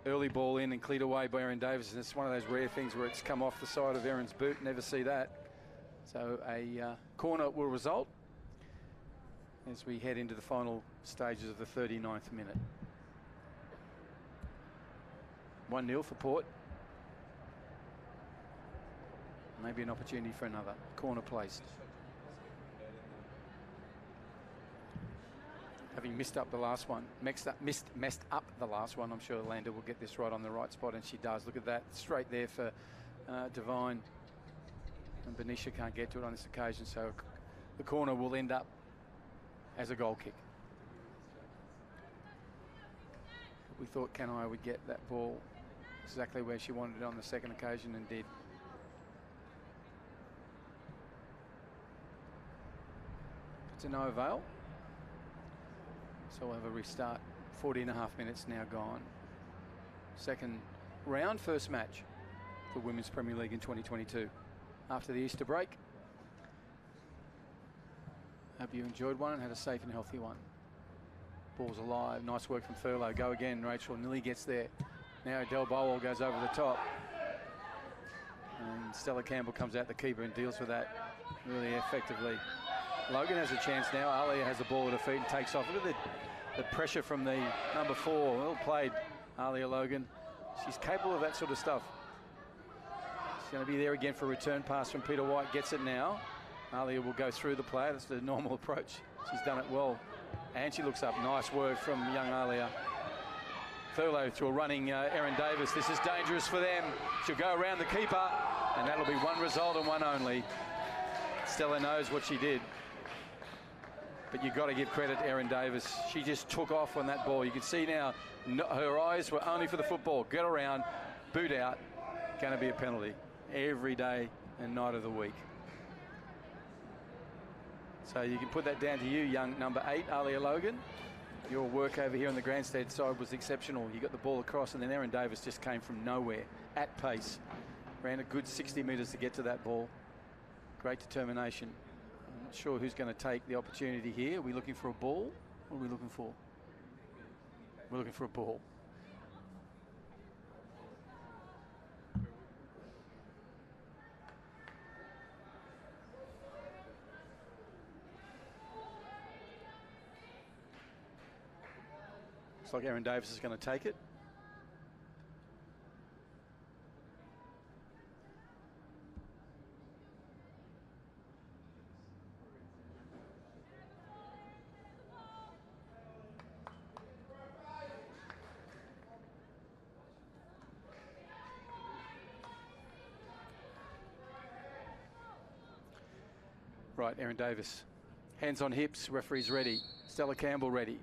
Early ball in and cleared away by Erin Davis, and it's one of those rare things where it's come off the side of Erin's boot. Never see that. So a corner will result as we head into the final stages of the 39th minute. 1-0 for Port. Maybe an opportunity for another. Corner placed. Having messed up the last one, messed up the last one, I'm sure Lander will get this right on the right spot, and she does. Look at that, straight there for Devine. And Benicia can't get to it on this occasion, so the corner will end up as a goal kick. We thought Canai would get that ball exactly where she wanted it on the second occasion, and did. It's a no avail. So we'll have a restart. 40.5 minutes now gone. Second round, first match for Women's Premier League in 2022. After the Easter break. Hope you enjoyed one and had a safe and healthy one. Ball's alive. Nice work from Thurlow. Go again, Rachel. Nearly gets there. Now Del Bowell goes over the top. And Stella Campbell comes out the keeper and deals with that really effectively. Logan has a chance now. Alia has the ball at her feet and takes off. Look at the pressure from the number 4. Well played, Alia Logan. She's capable of that sort of stuff. She's going to be there again for a return pass from Peter White. Gets it now. Alia will go through the player. That's the normal approach. She's done it well. And she looks up. Nice work from young Alia. Thurlow to a running Erin Davis. This is dangerous for them. She'll go around the keeper, and that'll be one result and one only. Stella knows what she did. But you've got to give credit to Erin Davis. She just took off on that ball. You can see now her eyes were only for the football. Get around, boot out. Going to be a penalty every day and night of the week. So you can put that down to you, young number 8, Alia Logan. Your work over here on the grandstand side was exceptional. You got the ball across, and then Erin Davis just came from nowhere at pace. Ran a good 60 metres to get to that ball. Great determination. I'm not sure who's going to take the opportunity here. Are we looking for a ball? What are we looking for? We're looking for a ball. Looks like Erin Davis is going to take it. Right, Erin Davis. Hands on hips, referee's ready. Stella Campbell ready.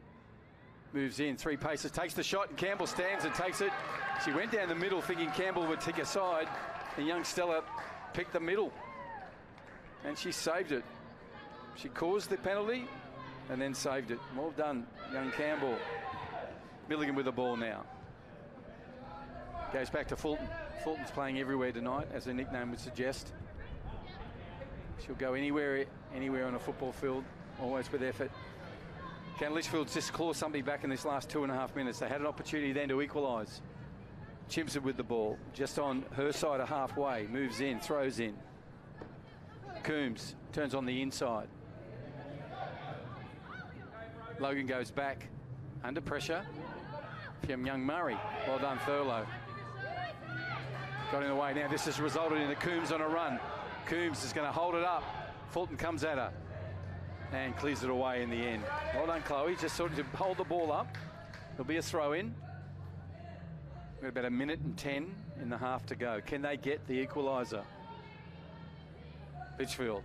Moves in, 3 paces, takes the shot, and Campbell stands and takes it. She went down the middle thinking Campbell would take a side, and young Stella picked the middle, and she saved it. She caused the penalty and then saved it. Well done, young Campbell. Milligan with the ball now. Goes back to Fulton. Fulton's playing everywhere tonight, as her nickname would suggest. She'll go anywhere on a football field, always with effort. Can Litchfield just claw somebody back in this last 2.5 minutes? They had an opportunity then to equalise. Chimson with the ball, just on her side of halfway, moves in, throws in. Coombs turns on the inside. Logan goes back, under pressure from young Murray. Well done, Thurlow. Got in the way now. This has resulted in the Coombs on a run. Coombs is going to hold it up. Fulton comes at her and clears it away in the end. Well done, Chloe. Just sort of hold the ball up. There'll be a throw in. We've got about 1 minute and 10 in the half to go. Can they get the equaliser? Litchfield.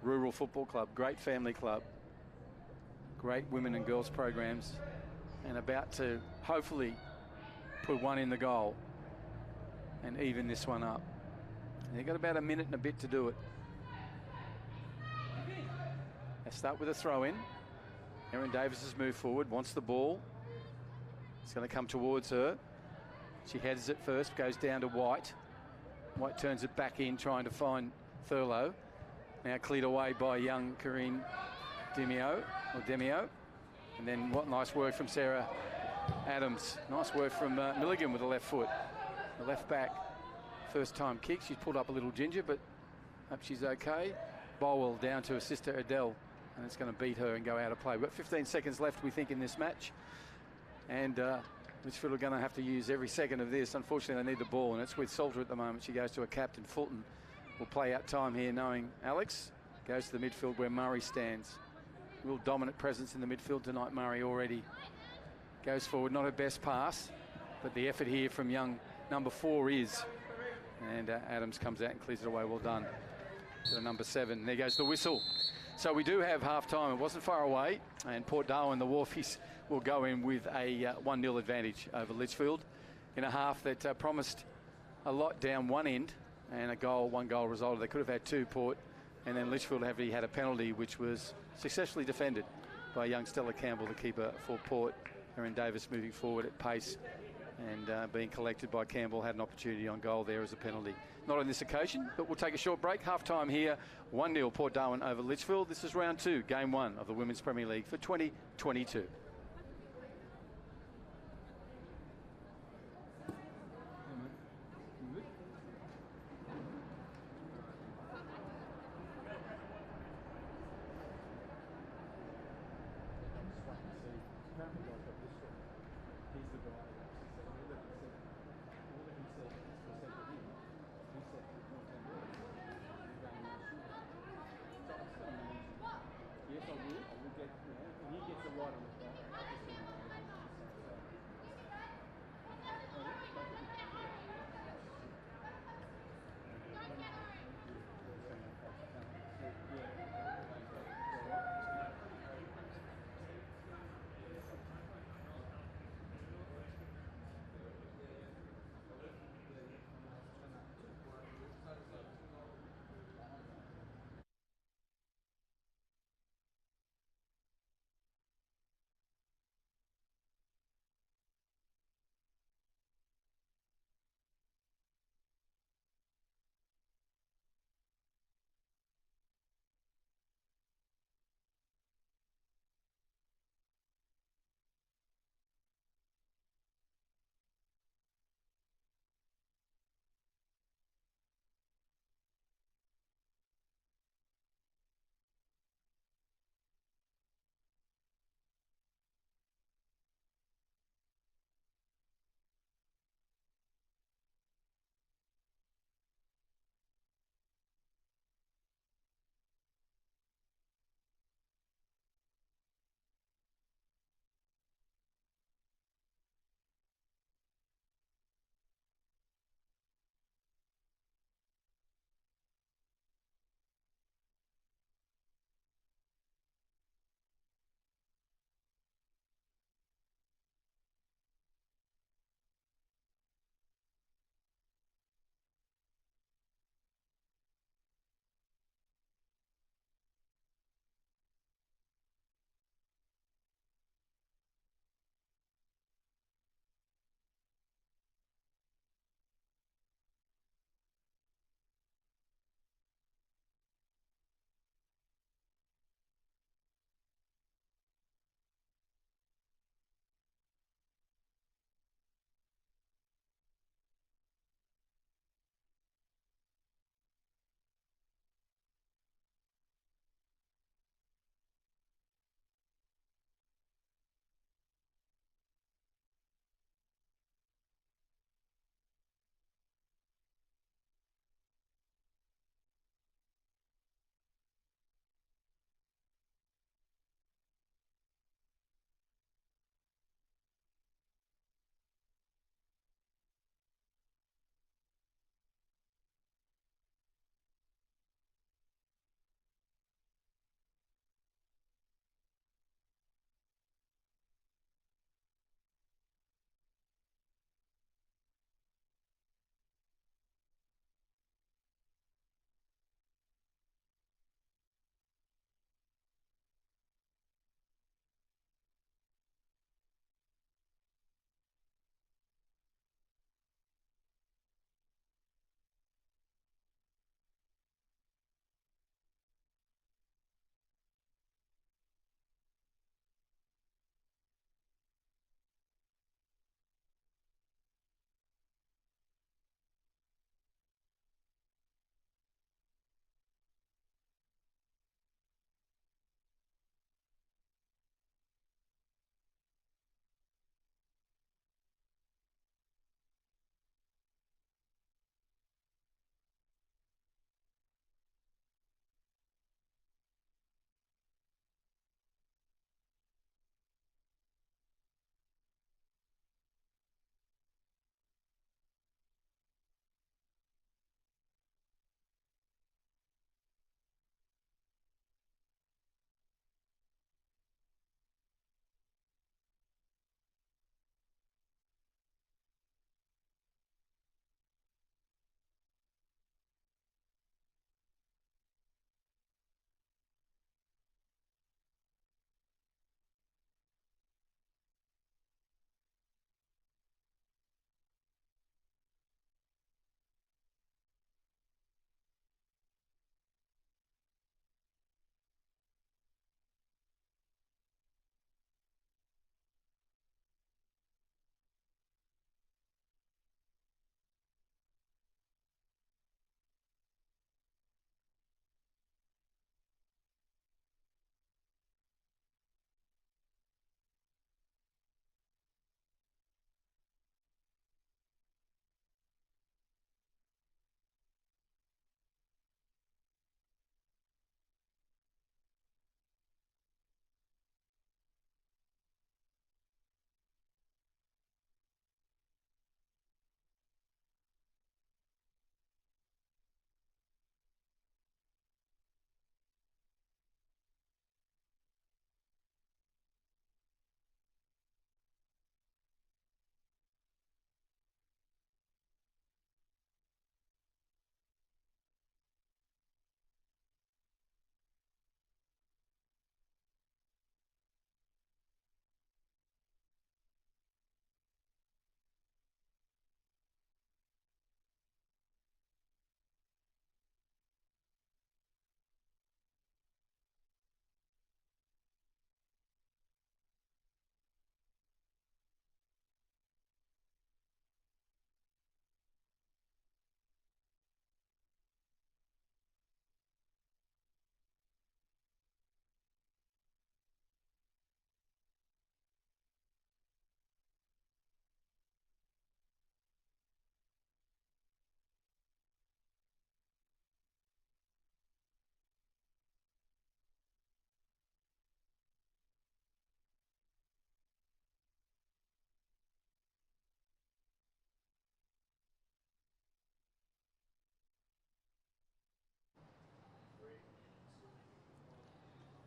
Rural Football Club. Great family club. Great women and girls programs. And about to hopefully put one in the goal and even this one up. And they've got about 1 minute and a bit to do it. They start with a throw in. Erin Davis has moved forward, wants the ball. It's going to come towards her. She heads it first, goes down to White. White turns it back in, trying to find Thurlow. Now cleared away by young Karine Demio. And then what nice work from Sarah Adams. Nice work from Milligan with the left foot. The left back, first time kick. She's pulled up a little ginger, but hope she's okay. Bolwell down to her sister Adele, and it's going to beat her and go out of play. We've got 15 seconds left, we think, in this match. And Litchfield are going to have to use every second of this. Unfortunately, they need the ball, and it's with Salter at the moment. She goes to a captain. Fulton will play out time here, knowing Alex goes to the midfield where Murray stands. Real dominant presence in the midfield tonight. Murray already goes forward. Not her best pass, but the effort here from young number 4 is. And Adams comes out and clears it away. Well done to the number 7. There goes the whistle. So we do have half-time. It wasn't far away. And Port Darwin, the Wharfies, will go in with a 1-0 advantage over Litchfield in a half that promised a lot down one end, and one goal resulted. They could have had 2, Port, and then Litchfield had a penalty which was successfully defended by young Stella Campbell, the keeper for Port. Erin Davis moving forward at pace and being collected by Campbell, had an opportunity on goal there as a penalty. Not on this occasion, but we'll take a short break. Half-time here, 1-0 Port Darwin over Litchfield. This is round 2, game 1 of the Women's Premier League for 2022.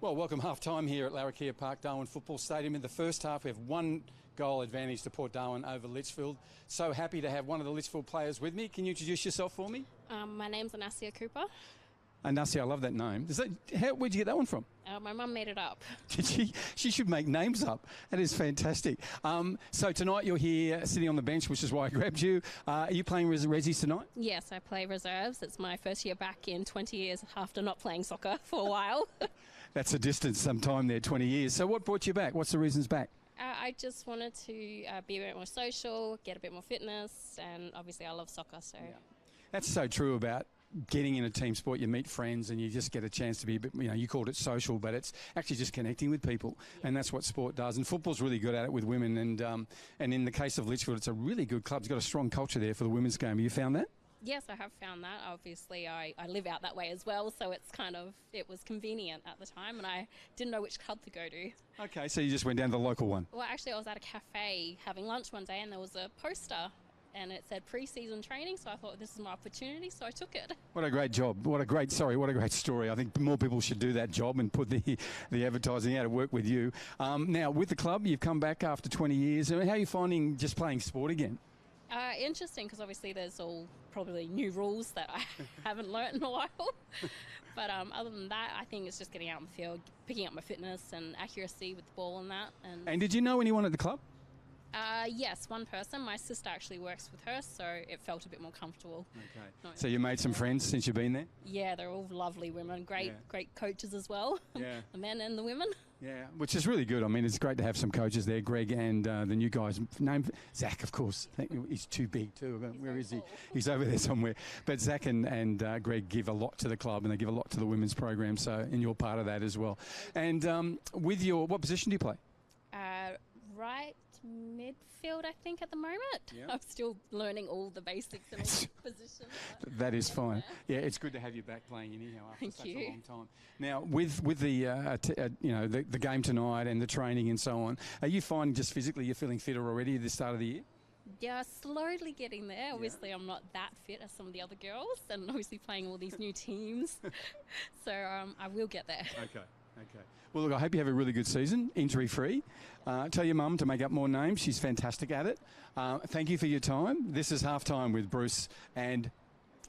Well, welcome half-time here at Larrakia Park, Darwin Football Stadium. In the first half, we have 1 goal advantage to Port Darwin over Litchfield. So happy to have one of the Litchfield players with me. Can you introduce yourself for me? My name's Anasia Cooper. Anasia, I love that name. Where'd you get that one from? My mum made it up. Did she? She should make names up. That is fantastic. So tonight you're here sitting on the bench, which is why I grabbed you. Are you playing Resis tonight? Yes, I play reserves. It's my first year back in 20 years after not playing soccer for a while. That's a distance, some time there, 20 years. So what brought you back? What's the reasons back? I just wanted to be a bit more social, get a bit more fitness, and obviously I love soccer. So That's so true about getting in a team sport. You meet friends and you just get a chance to be a bit, you called it social, but it's actually just connecting with people. And that's what sport does. And football's really good at it with women. And in the case of Litchfield, it's a really good club. It's got a strong culture there for the women's game. Have you found that? yes, I have found that. Obviously, I live out that way as well, so it was convenient at the time, and I didn't know which club to go to. Okay, so you just went down to the local one. Well, actually, I was at a cafe having lunch one day, and there was a poster, and it said pre-season training, so I thought this is my opportunity, so I took it. What a great job. What a great story. I think more people should do that job and put the advertising out to work with you. Now, with the club, you've come back after 20 years. How are you finding just playing sport again? Interesting, because obviously there's all probably new rules that I haven't learnt in a while. But other than that, I think it's just getting out in the field, picking up my fitness and accuracy with the ball and that. And did you know anyone at the club? Yes, one person. My sister actually works with her, so it felt a bit more comfortable. Okay. So you made some friends since you've been there? Yeah, they're all lovely women. Great coaches as well. Yeah. The men and the women. Yeah, which is really good. I mean, it's great to have some coaches there. Greg and the new guy's name, Zach, of course. He's too big too. Where is he? He's over there somewhere. But Zach and Greg give a lot to the club, and they give a lot to the women's program. So, and you're part of that as well. And what position do you play? Right midfield, I think, at the moment. Yeah. I'm still learning all the basics and all the positions. That is fine. Yeah, it's good to have you back playing anyhow after such a long time. Now, with the game tonight and the training and so on, are you finding just physically you're feeling fitter already at the start of the year? Yeah, slowly getting there. Obviously, I'm not that fit as some of the other girls, and obviously playing all these new teams. So I will get there. Okay. Well, look, I hope you have a really good season, injury-free. Tell your mum to make up more names. She's fantastic at it. Thank you for your time. This is Halftime with Bruce and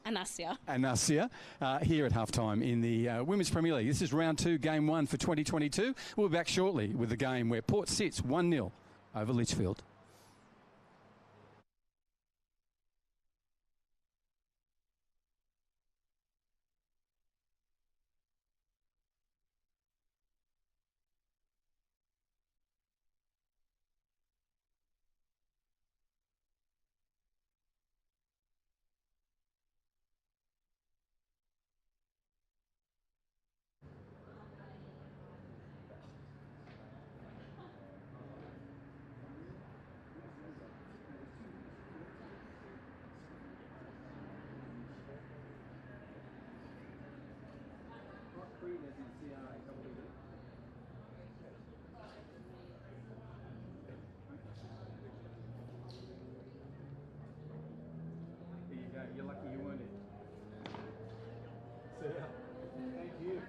Anasia here at Halftime in the Women's Premier League. This is round 2, game 1 for 2022. We'll be back shortly with the game where Port sits 1-0 over Litchfield. You're lucky you weren't in. See ya. Thank you.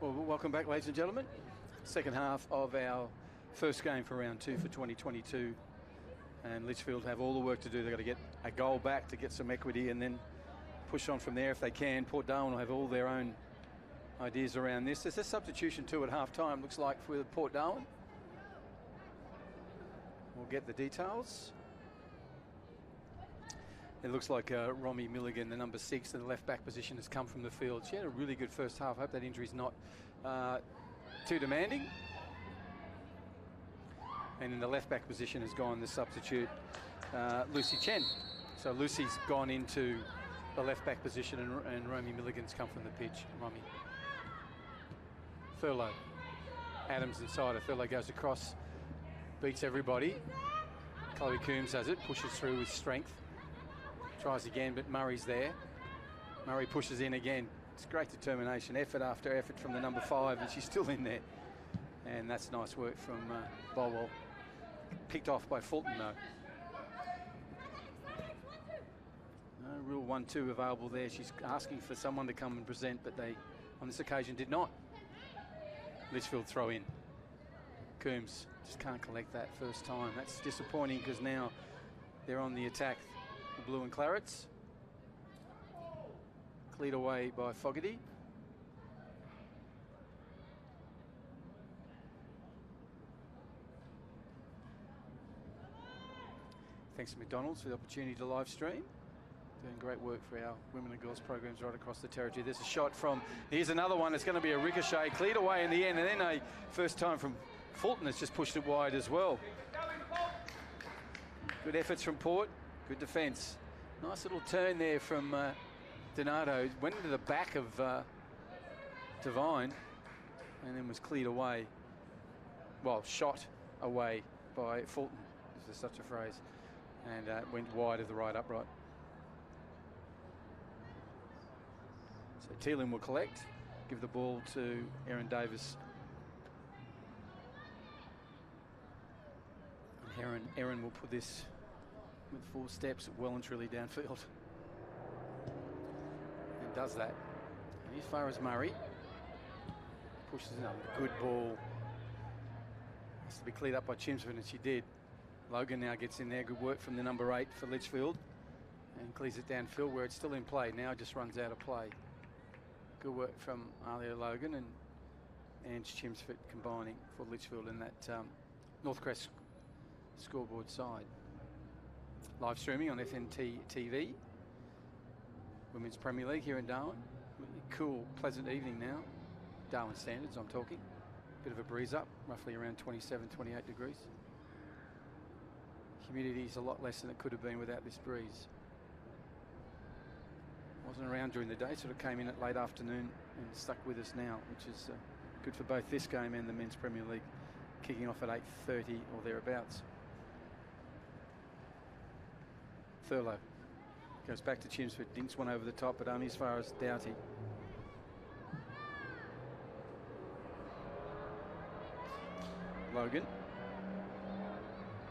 Well, welcome back, ladies and gentlemen. Second half of our first game for round 2 for 2022. And Litchfield have all the work to do. They've got to get a goal back to get some equity and then push on from there if they can. Port Darwin will have all their own ideas around this. There's a substitution too at half-time, looks like, for Port Darwin. We'll get the details. It looks like Romy Milligan, the number 6 in the left-back position, has come from the field. She had a really good first half. I hope that injury's not too demanding. And in the left-back position has gone the substitute, Lucy Chen. So Lucy's gone into the left-back position and Romy Milligan's come from the pitch. Romy. Thurlow. Adams inside her. Thurlow goes across, beats everybody. Chloe Coombs has it, pushes through with strength. Tries again, but Murray's there. Murray pushes in again. It's great determination, effort after effort from the number 5, and she's still in there. And that's nice work from Bolwell. Picked off by Fulton, though. No real 1-2 available there. She's asking for someone to come and present, but they, on this occasion, did not. Litchfield throw in. Coombs just can't collect that first time. That's disappointing because now they're on the attack. The Blue and Clarets. Cleared away by Fogarty. Thanks to McDonald's for the opportunity to live stream. Doing great work for our women and girls programs right across the territory. There's a shot from, here's another one. It's going to be a ricochet, cleared away in the end, and then a first time from Fulton has just pushed it wide as well. Good efforts from Port, good defence. Nice little turn there from Donato. Went into the back of Devine and then was cleared away. Well, shot away by Fulton, if there's such a phrase, and went wide of the right upright. So Teelan will collect, give the ball to Erin Davis. And Erin will put this with 4 steps well and truly downfield. And does that. And as far as Murray, pushes it up. Good ball. Has to be cleared up by Chimsford, and she did. Logan now gets in there. Good work from the number 8 for Litchfield. And clears it downfield where it's still in play. Now just runs out of play. Good work from Alia Logan and Ange Chimsford combining for Litchfield in that Northcrest scoreboard side. Live streaming on FNT TV. Women's Premier League here in Darwin. Cool, pleasant evening now. Darwin standards, I'm talking. Bit of a breeze up, roughly around 27, 28 degrees. Humidity is a lot less than it could have been without this breeze. Wasn't around during the day, sort of came in at late afternoon and stuck with us now, which is good for both this game and the Men's Premier League, kicking off at 8:30 or thereabouts. Thurlow goes back to Chimsford, dinks one over the top, but only as far as Doughty. Logan.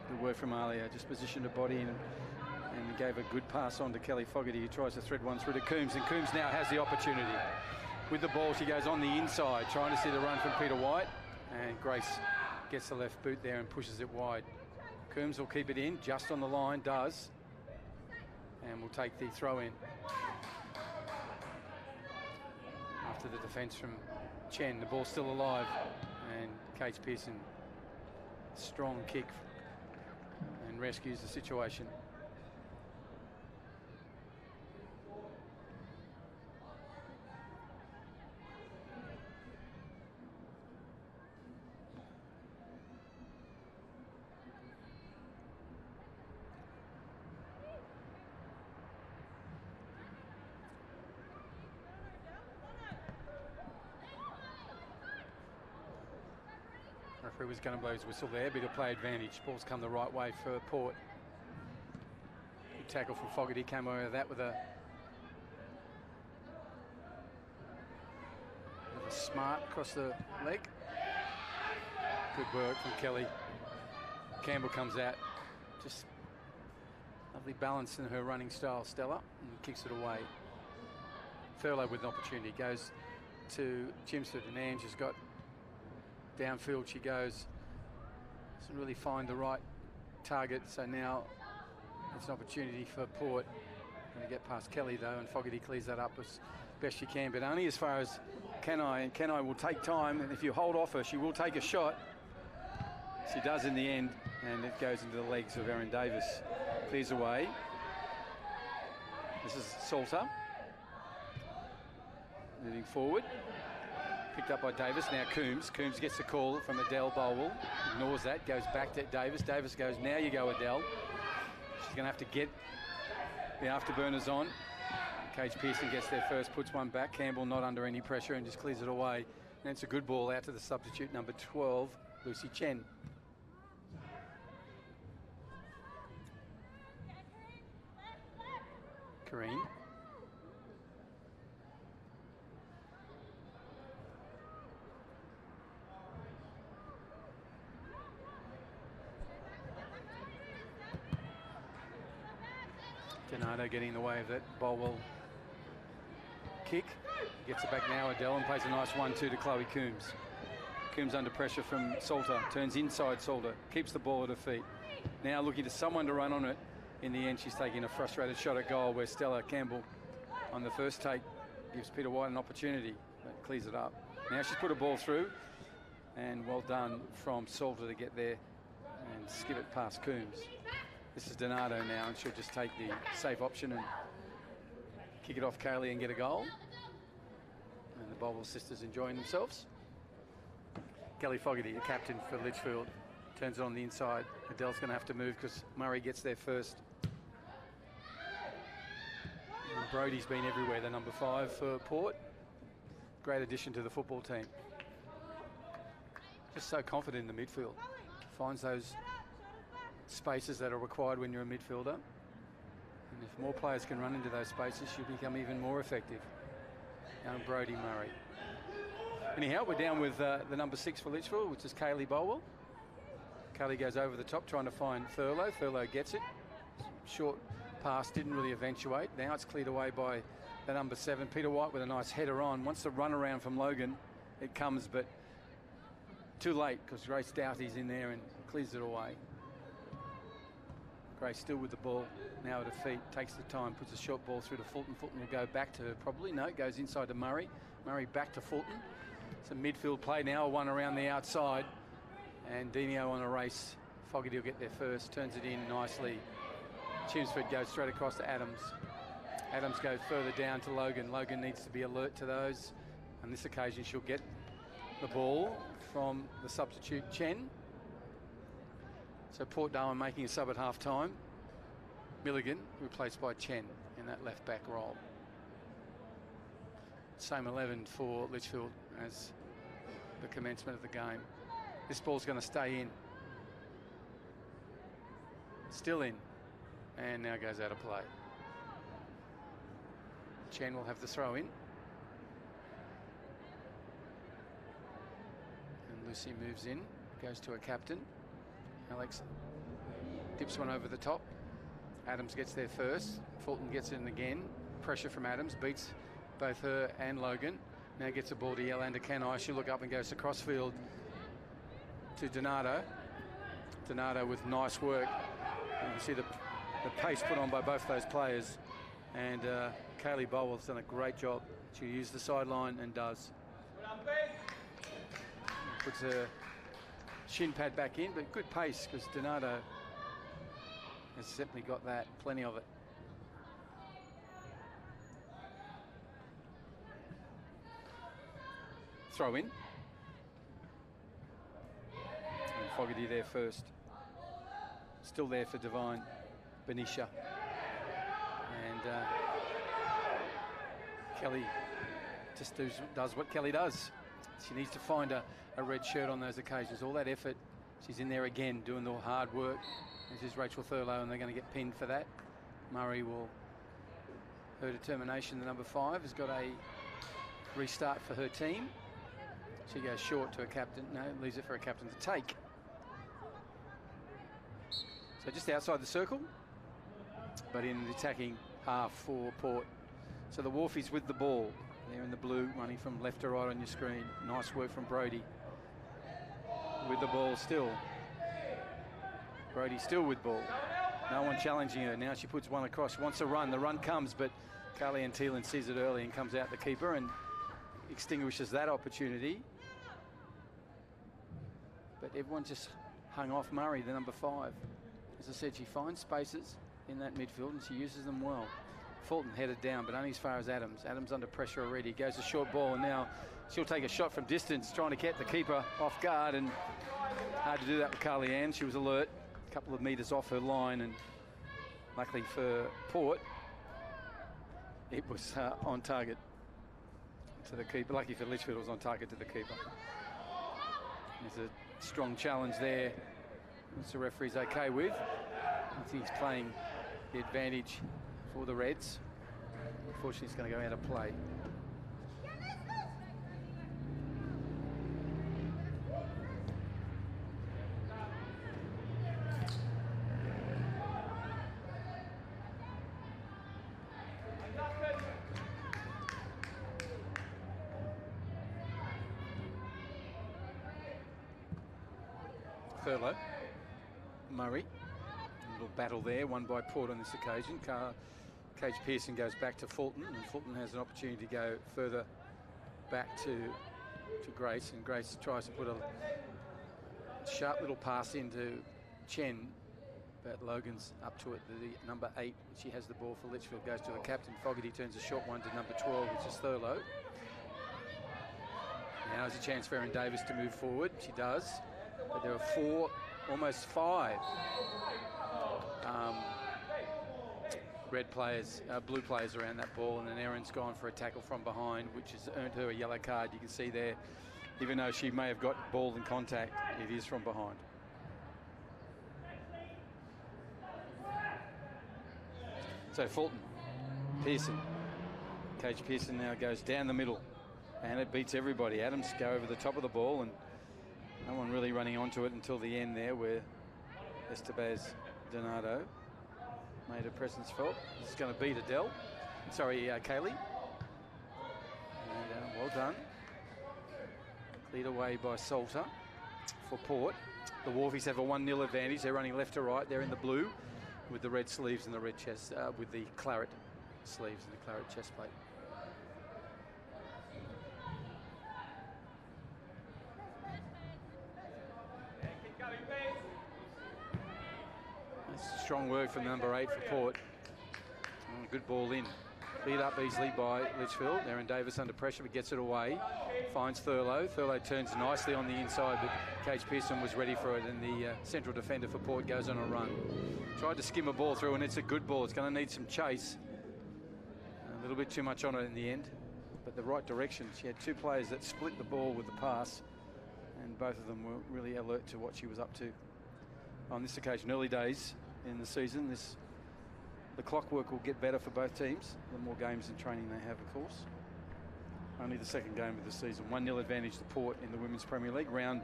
Good work from Alia, just positioned her body and gave a good pass on to Kelly Fogarty, who tries to thread one through to Coombs, and Coombs now has the opportunity. With the ball, she goes on the inside, trying to see the run from Peter White, and Grace gets the left boot there and pushes it wide. Coombs will keep it in, just on the line, does, and will take the throw in. After the defence from Chen, the ball's still alive, and Kate Pearson, strong kick, and rescues the situation. Referee was going to blow his whistle there, but he'll play advantage. Ball's come the right way for Port. Good tackle from Fogarty, came over that with a smart across the leg. Good work from Kelly. Campbell comes out. Just lovely balance in her running style, Stella, and kicks it away. Thurlow with an opportunity, goes to Chelmsford, and Ange has got downfield. She goes. Doesn't really find the right target, so now it's an opportunity for Port. Going to get past Kelly though, and Fogarty clears that up as best she can, but only as far as Kenai, and Kenai will take time, and if you hold off her, she will take a shot. She does in the end, and it goes into the legs of Erin Davis. Clears away. This is Salter. Moving forward. Picked up by Davis. Now Coombs. Coombs gets the call from Adele Bolwell. Ignores that. Goes back to Davis. Davis goes, now you go, Adele. She's going to have to get the afterburners on. Cage Pearson gets there first, puts one back. Campbell not under any pressure and just clears it away. And it's a good ball out to the substitute, number 12, Lucy Chen. Kareen. Donato getting in the way of that Bolwell kick. Gets it back now, Adele, and plays a nice 1-2 to Chloe Coombs. Coombs under pressure from Salter. Turns inside Salter. Keeps the ball at her feet. Now looking to someone to run on it. In the end, she's taking a frustrated shot at goal where Stella Campbell on the first take gives Peter White an opportunity. That clears it up. Now she's put a ball through, and well done from Salter to get there and skip it past Coombs. This is Donato now, and she'll just take the safe option and kick it off Kaylee and get a goal. And the Bolwell sisters enjoying themselves. Kelly Fogarty, the captain for Litchfield, turns it on the inside. Adele's going to have to move because Murray gets there first. And Brody's been everywhere, the number 5 for Port. Great addition to the football team. Just so confident in the midfield. Finds those spaces that are required when you're a midfielder. And if more players can run into those spaces, you'll become even more effective. Young Brody Murray. Anyhow, we're down with the number 6 for Litchfield, which is Kaylee Bolwell. Kaylee goes over the top trying to find Thurlow. Thurlow gets it. Short pass didn't really eventuate. Now it's cleared away by the number 7. Peter White with a nice header on. Wants the run around from Logan. It comes, but too late because Grace Doughty's in there and clears it away. Grace still with the ball, now at her feet, takes the time, puts a short ball through to Fulton. Fulton will go back to her probably. No, it goes inside to Murray. Murray back to Fulton. It's a midfield play now, one around the outside. And Dino on a race. Fogarty will get there first, turns it in nicely. Chelmsford goes straight across to Adams. Adams goes further down to Logan. Logan needs to be alert to those. On this occasion, she'll get the ball from the substitute Chen. So Port Darwin making a sub at half time. Milligan replaced by Chen in that left back role. Same 11 for Litchfield as the commencement of the game. This ball's going to stay in. Still in. And now goes out of play. Chen will have the throw in. And Lucy moves in, goes to a captain. Alex dips one over the top. Adams gets there first. Fulton gets it in again. Pressure from Adams, beats both her and Logan. Now gets a ball to Yolanda Kenai. She'll look up and goes to crossfield to Donato. Donato with nice work. You can see the pace put on by both those players. And Kaylee Bolwell's done a great job. She used the sideline and does. Puts her shin pad back in, but good pace because Donato has simply got that, plenty of it. Throw in. And Fogarty there first. Still there for Divine Benicia. And Kelly just does what Kelly does. She needs to find a red shirt on those occasions. All that effort, she's in there again doing the hard work. This is Rachel Thurlow, and they're going to get pinned for that. Murray will, her determination, the number 5, has got a restart for her team. She goes short to a captain. No, leaves it for a captain to take. So just outside the circle, but in the attacking half for Port. So the Wharfies with the ball. There in the blue, running from left to right on your screen. Nice work from Brody. With the ball still. Brody still with ball. No one challenging her. Now she puts one across. She wants to run. The run comes, but Carly Ann Thielen sees it early and comes out the keeper and extinguishes that opportunity. But everyone just hung off Murray, the number 5. As I said, she finds spaces in that midfield and she uses them well. Fulton headed down, but only as far as Adams. Adams under pressure already. Goes a short ball, and now she'll take a shot from distance, trying to get the keeper off guard, and hard to do that with Carly Ann. She was alert, a couple of metres off her line, and luckily for Port, it was on target to the keeper. Lucky for Litchfield, it was on target to the keeper. There's a strong challenge there, which the referee's okay with. I think he's playing the advantage for the Reds. Unfortunately, it's going to go out of play. Thurlow, Murray, a little battle there, won by Port on this occasion. Cage Pearson goes back to Fulton, and Fulton has an opportunity to go further back to Grace, and Grace tries to put a sharp little pass into Chen, but Logan's up to it. The number 8, she has the ball for Litchfield, goes to the captain. Fogarty turns a short one to number 12, which is Thurlow. Now there's a chance for Erin Davis to move forward. She does. But there are 4, almost 5 blue players around that ball, and then Erin's gone for a tackle from behind, which has earned her a yellow card. You can see there, even though she may have got ball in contact, it is from behind. So Fulton, Pearson, Cage Pearson now goes down the middle, and it beats everybody. Adams go over the top of the ball, and no one really running onto it until the end there, where Estebaz Donato made a presence felt. This is going to beat Adele. Sorry, Kaylee. And, well done. Cleared away by Salter for Port. The Wharfies have a 1-0 advantage. They're running left to right. They're in the blue with the red sleeves and the red chest, with the claret sleeves and the claret chest plate. Strong work from number 8 for Port. Oh, good ball in. Beat up easily by Litchfield. Erin Davis under pressure, but gets it away. Finds Thurlow. Thurlow turns nicely on the inside, but Cage Pearson was ready for it, and the central defender for Port goes on a run. Tried to skim a ball through, and it's a good ball. It's going to need some chase. A little bit too much on it in the end, but the right direction. She had 2 players that split the ball with the pass, and both of them were really alert to what she was up to. On this occasion, early days in the season, the clockwork will get better for both teams. The more games and training they have, of course. Only the second game of the season. 1-0 advantage to Port in the Women's Premier League. Round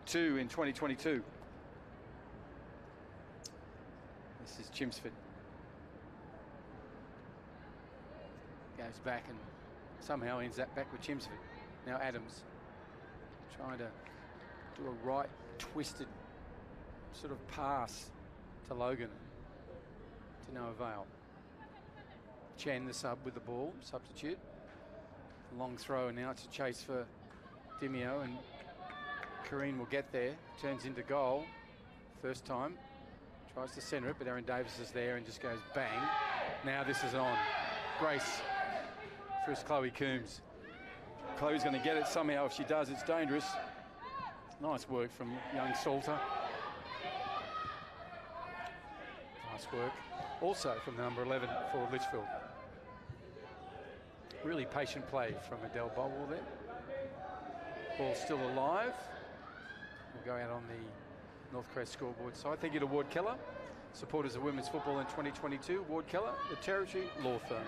2 in 2022. This is Chelmsford. Goes back and somehow ends that back with Chelmsford. Now Adams trying to do a right twisted sort of pass to Logan, to no avail. Chen, the sub with the ball, substitute. Long throw, and now it's a chase for Dimio, and Kareen will get there. Turns into goal. First time. Tries to centre it, but Erin Davis is there and just goes bang. Now this is on. Grace first Chloe Coombs. Chloe's going to get it somehow. If she does, it's dangerous. Nice work from young Salter. Nice work also from the number 11 for Litchfield. Really patient play from Adele Bobwell there. Ball still alive. We'll go out on the Northcrest scoreboard side. Thank you to Ward Keller, supporters of women's football in 2022. Ward Keller, the Territory Law Firm.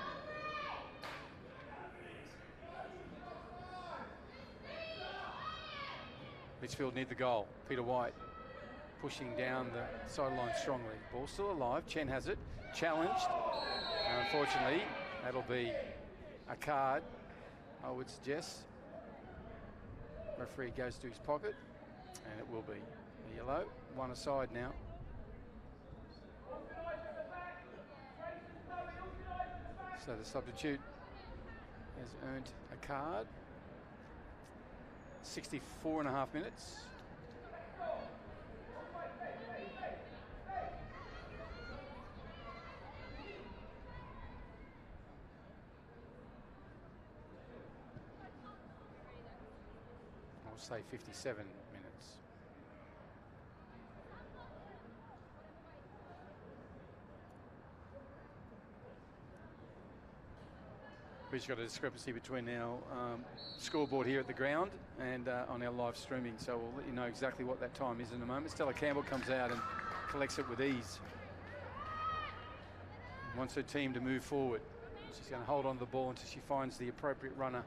Litchfield need the goal. Peter White pushing down the sideline strongly. Ball still alive. Chen has it. Challenged. Unfortunately, that'll be a card. I would suggest. Referee goes to his pocket, and it will be a yellow. One aside now. So the substitute has earned a card. 64.5 minutes. I'll say 57 minutes. We've just got a discrepancy between our scoreboard here at the ground and on our live streaming, so we'll let you know exactly what that time is in a moment. Stella Campbell comes out and collects it with ease. Wants her team to move forward. She's going to hold on to the ball until she finds the appropriate runner,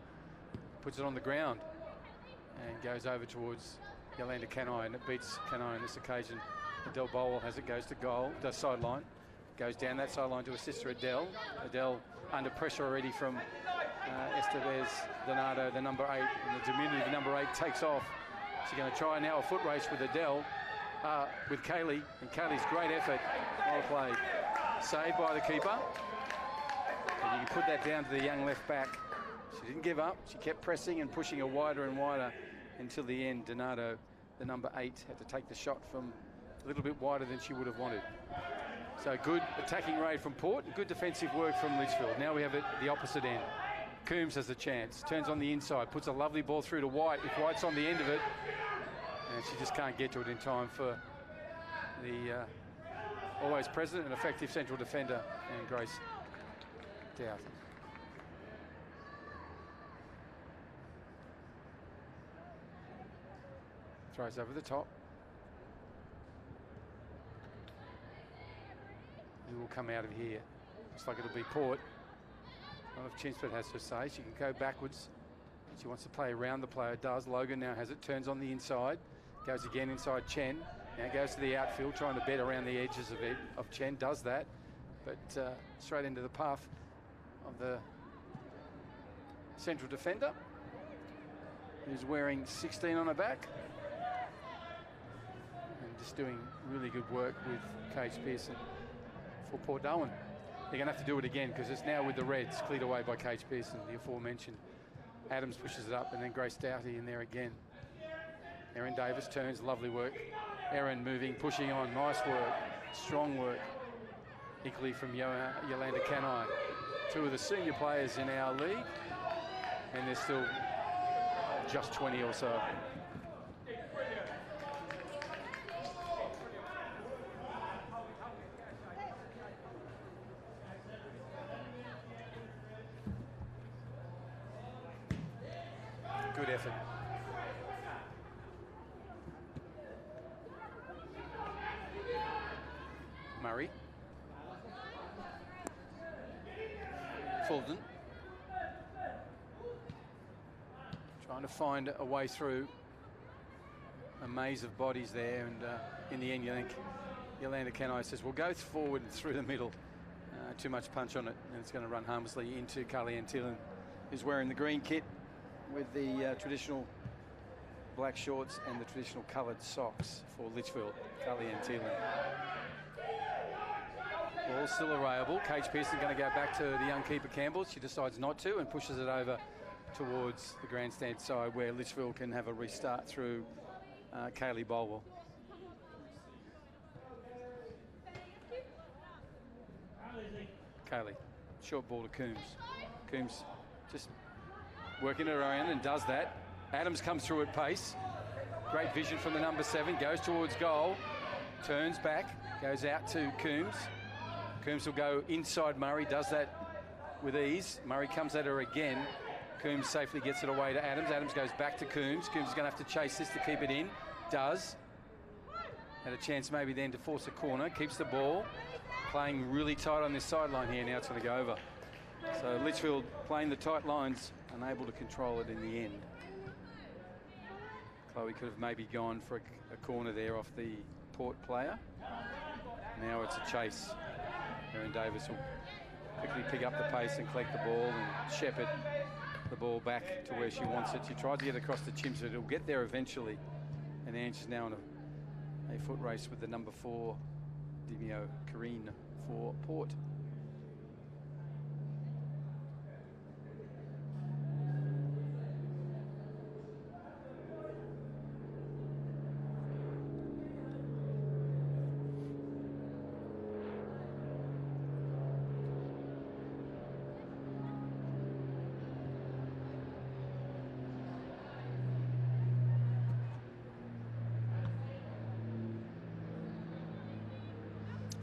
puts it on the ground, and goes over towards Yolanda Canai, and it beats Canai on this occasion. Adele Bowell has it, goes to goal, does sideline, goes down that sideline to assist her Adele. Adele under pressure already from Estevez Donato, the number 8, and the diminutive number 8 takes off. She's going to try now a foot race with Adele, with Kaylee, and Kaylee's great effort, well played. Saved by the keeper, and you can put that down to the young left back. She didn't give up, she kept pressing and pushing her wider and wider until the end. Donato, the number 8, had to take the shot from a little bit wider than she would have wanted. So good attacking raid from Port, and good defensive work from Litchfield. Now we have it at the opposite end. Coombs has the chance, turns on the inside, puts a lovely ball through to White. If White's on the end of it, and she just can't get to it in time for the always present and effective central defender, and Grace Doughty. Throws over the top. Who will come out of here? Looks like it'll be Port. I don't know if Chinsford has to say. She can go backwards. She wants to play around the player. Does. Logan now has it. Turns on the inside. Goes again inside Chen. Now goes to the outfield, trying to bet around the edges of Chen. Does that. But straight into the path of the central defender, who's wearing 16 on her back. And just doing really good work with Cage Pearson for Port Darwin. They're going to have to do it again because it's now with the Reds, cleared away by Cage Pearson, the aforementioned. Adams pushes it up, and then Grace Doughty in there again. Erin Davis turns, lovely work. Erin moving, pushing on, nice work, strong work. Equally from Yolanda Canai. Two of the senior players in our league, and they're still just 20 or so. Good effort. Murray. Fulton. Trying to find a way through a maze of bodies there, and in the end, you think Yolanda Canai says, "We'll go forward and through the middle." Too much punch on it, and it's going to run harmlessly into Carly Antillan, who's wearing the green kit with the traditional black shorts and the traditional coloured socks for Litchfield. Carly Antillan. Ball still arrayable. Cage Pearson going to go back to the young keeper Campbell. She decides not to and pushes it over towards the grandstand side, where Litchfield can have a restart through Kaylee Bolwell. Kaylee, short ball to Coombs. Coombs just working it around and does that. Adams comes through at pace. Great vision from the number 7, goes towards goal, turns back, goes out to Coombs. Coombs will go inside Murray, does that with ease. Murray comes at her again. Coombs safely gets it away to Adams. Adams goes back to Coombs. Coombs is going to have to chase this to keep it in. Does. Had a chance maybe then to force a corner. Keeps the ball. Playing really tight on this sideline here. Now it's going to go over. So Litchfield playing the tight lines, unable to control it in the end. Chloe could have maybe gone for a corner there off the Port player. Now it's a chase. Erin Davis will quickly pick up the pace and collect the ball, and Shepherd the ball back to where she wants it. She tries to get across the chimps, but it'll get there eventually. And then she's now in a foot race with the number 4, Dimio Karine for Port.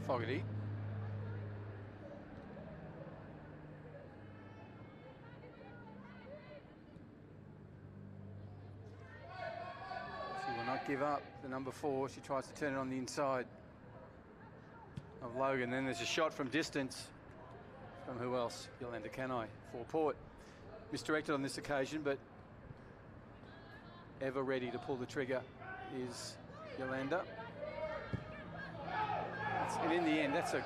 Fogarty. She will not give up. The number 4, she tries to turn it on the inside of Logan. Then there's a shot from distance from who else? Yolanda Canai for Port. Misdirected on this occasion, but ever ready to pull the trigger is Yolanda. And in the end, that's a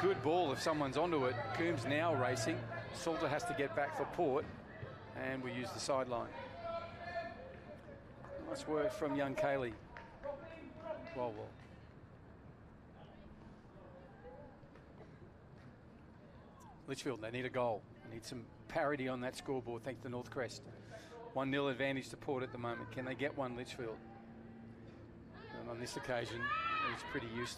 good ball if someone's onto it. Coombs now racing. Salter has to get back for Port, and we use the sideline. Nice work from young Kaylee. Well. Litchfield, they need a goal. They need some parity on that scoreboard, thanks to North Crest. 1-0 advantage to Port at the moment. Can they get one, Litchfield? And on this occasion, he's pretty used.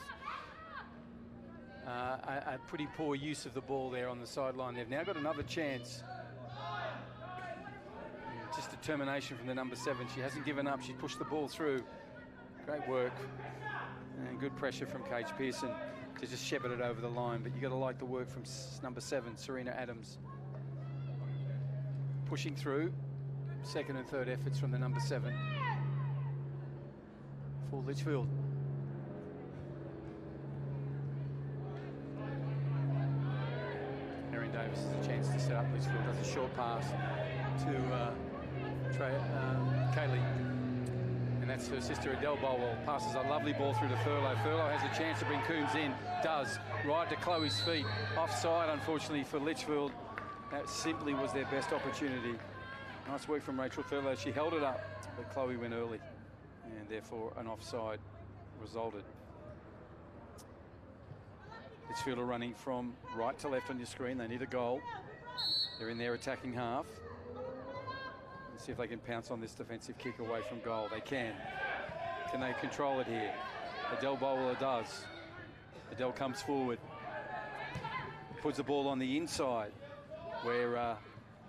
A pretty poor use of the ball there on the sideline. They've now got another chance. Just determination from the number 7. She hasn't given up. She pushed the ball through. Great work and good pressure from Cage Pearson to just shepherd it over the line. But you got to like the work from number 7, Serena Adams. Pushing through. Second and third efforts from the number 7 for Litchfield. Davis has a chance to set up Litchfield. Does a short pass to Kaylee. And that's her sister Adele Bolwell. Passes a lovely ball through to Furlow. Furlow has a chance to bring Coombs in. Does. Right to Chloe's feet. Offside, unfortunately, for Litchfield. That simply was their best opportunity. Nice work from Rachel Furlow. She held it up, but Chloe went early. And therefore, an offside resulted. Litchfield are running from right to left on your screen. They need a goal. They're in their attacking half. Let's see if they can pounce on this defensive kick away from goal. They can. Can they control it here? Adele Bowler does. Adele comes forward. Puts the ball on the inside where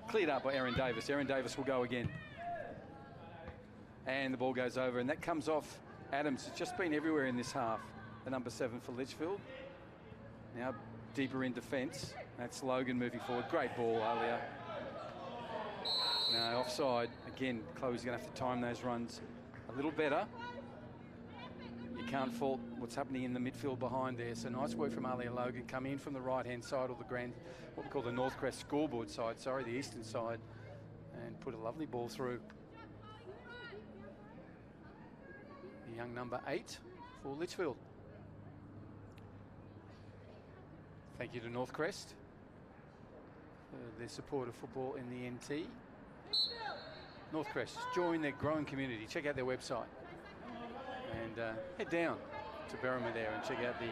cleared up by Erin Davis. Erin Davis will go again. And the ball goes over, and that comes off Adams. It's just been everywhere in this half. The number 7 for Litchfield. Now deeper in defence. That's Logan moving forward. Great ball, Alia. Now offside. Again, Chloe's going to have to time those runs a little better. You can't fault what's happening in the midfield behind there. So nice work from Alia Logan. Come in from the right-hand side, or the what we call the North Crest scoreboard side, sorry, the eastern side, and put a lovely ball through. The young number 8 for Litchfield. Thank you to North Crest for their support of football in the NT. North Crest, join their growing community. Check out their website and head down to Berrima there and check out the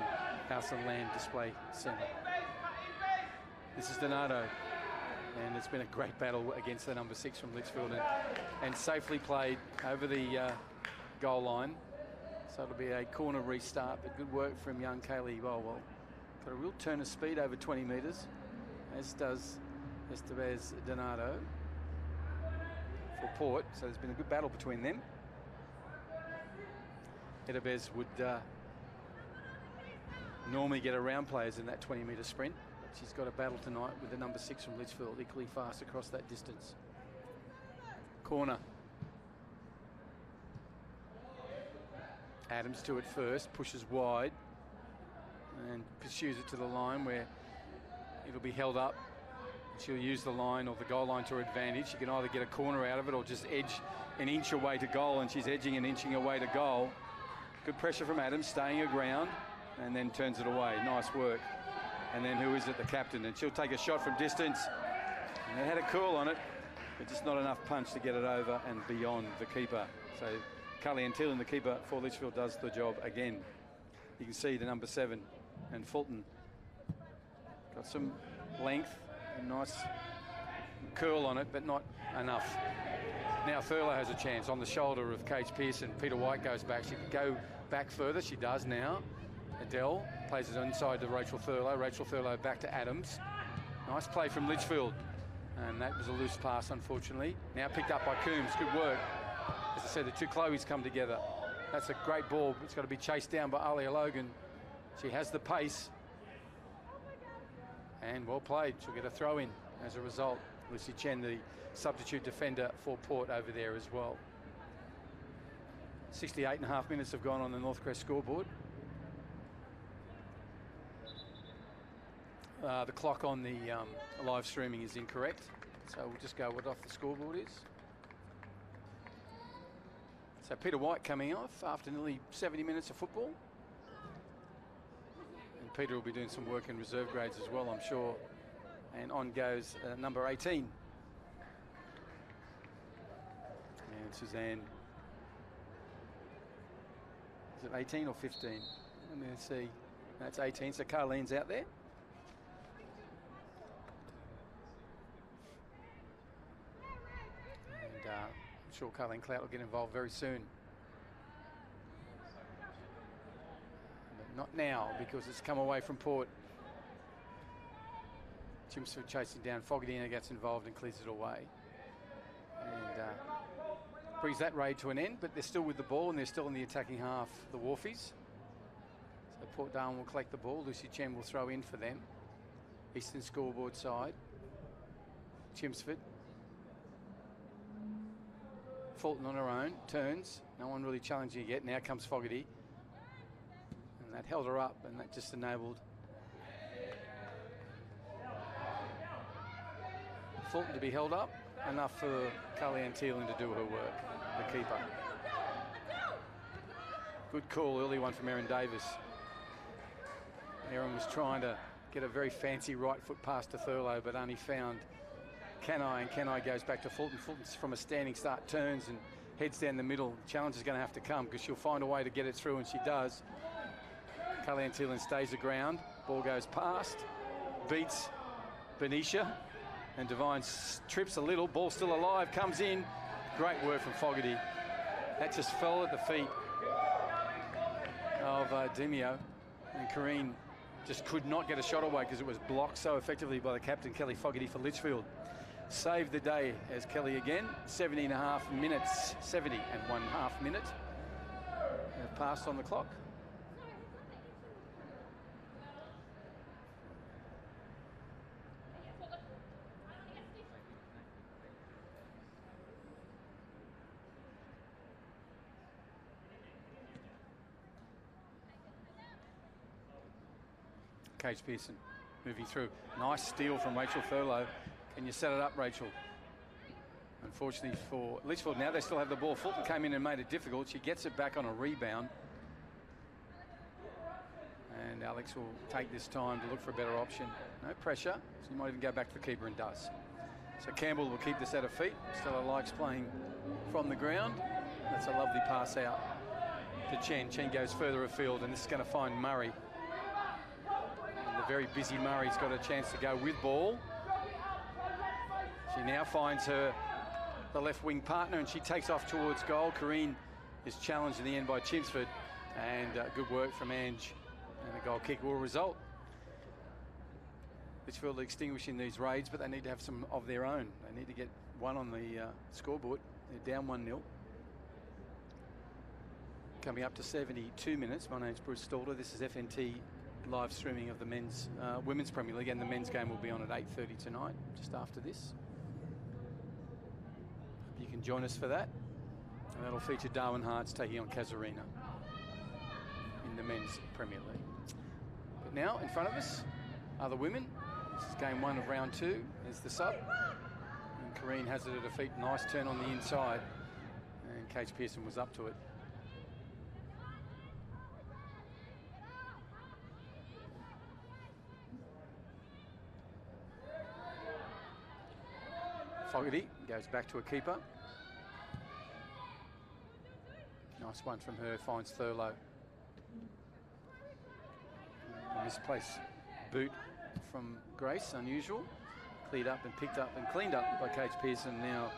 House and Land Display Centre. This is Donato, and it's been a great battle against the number 6 from Litchfield, and safely played over the goal line. So it'll be a corner restart, but good work from young Kaylee Bolwell. Got a real turn of speed over 20 metres, as does Estevez Donato for Port. So there's been a good battle between them. Estevez would normally get around players in that 20-metre sprint. She's got a battle tonight with the number 6 from Litchfield, equally fast across that distance. Corner. Adams to it first, pushes wide and pursues it to the line where it'll be held up. She'll use the line or the goal line to her advantage. She can either get a corner out of it or just edge an inch away to goal, and she's edging and inching away to goal. Good pressure from Adams, staying her ground, and then turns it away. Nice work. And then who is it? The captain. And she'll take a shot from distance. And it had a curl on it. but just not enough punch to get it over and beyond the keeper. So Cully and Thielen, the keeper for Litchfield, does the job again. You can see the number 7 and Fulton got some length, a nice curl on it, but not enough. Now Thurlow has a chance on the shoulder of Cage Pearson. Peter White goes back. She could go back further. She does now. Adele plays it inside to Rachel Thurlow. Rachel Thurlow back to Adams. Nice play from Litchfield. And that was a loose pass, unfortunately. Now picked up by Coombs. Good work. As I said, the two Chloes come together. That's a great ball. It's got to be chased down by Alia Logan. She has the pace. And well played. She'll get a throw in as a result. Lucy Chen, the substitute defender for Port, over there as well. 68.5 minutes have gone on the Northcrest scoreboard. The clock on the live streaming is incorrect, so we'll just go what off the scoreboard is. So Peter White coming off after nearly 70 minutes of football. And Peter will be doing some work in reserve grades as well, I'm sure. And on goes number 18. And Suzanne. Is it 18 or 15? Let me see. That's 18, so Carlene's out there. And I'm sure Carlene Clout will get involved very soon. But not now, because it's come away from Port. Chimsford chasing down Fogarty, and gets involved and clears it away. And brings that raid to an end, but they're still with the ball and they're still in the attacking half, the Wharfies. So Port Darwin will collect the ball. Lucy Chen will throw in for them. Eastern scoreboard side. Chimsford. Fulton on her own, turns. No one really challenging yet. Now comes Fogarty. And that held her up, and that just enabled Fulton to be held up. Enough for Carly-Ann Thielen to do her work, the keeper. Good call, early one from Erin Davis. Erin was trying to get a very fancy right foot pass to Thurlow, but only found Kenai, and Kenai goes back to Fulton. Fulton's from a standing start, turns and heads down the middle. Challenge is going to have to come because she'll find a way to get it through, and she does. Carly-Ann Thielen stays the ground. Ball goes past, beats Benicia, and Devine trips a little. Ball still alive, comes in. Great work from Fogarty. That just fell at the feet of Demio, and Corrine just could not get a shot away because it was blocked so effectively by the captain, Kelly Fogarty, for Litchfield. Saved the day as Kelly again. 70.5 minutes, 70.5 minutes have passed on the clock. Cage Pearson moving through. Nice steal from Rachel Thurlow. Can you set it up, Rachel? Unfortunately for Litchfield, now they still have the ball. Fulton came in and made it difficult. She gets it back on a rebound. And Alex will take this time to look for a better option. No pressure, so you might even go back to the keeper, and does. So Campbell will keep this at her feet. Stella likes playing from the ground. That's a lovely pass out to Chen. Chen goes further afield, and this is going to find Murray. The very busy Murray's got a chance to go with ball. She now finds the left wing partner, and she takes off towards goal. Corrine is challenged in the end by Chimsford, and good work from Ange, and the goal kick will result. Litchfield are extinguishing these raids, but they need to have some of their own. They need to get one on the scoreboard. They're down 1-0. Coming up to 72 minutes. My name's Bruce Stalder. This is FNT live streaming of the Women's Premier League, and the men's game will be on at 8:30 tonight, just after this. You can join us for that, and that'll feature Darwin Hearts taking on Casuarina in the men's Premier League. But now in front of us are the women. This is game 1 of round 2. There's the sub, and Corrine has it at her feet. Nice turn on the inside, and Cage Pearson was up to it. Fogarty goes back to a keeper. Nice one from her, finds Thurlow. A misplaced boot from Grace, unusual. Cleared up and picked up and cleaned up by Kate Pearson, now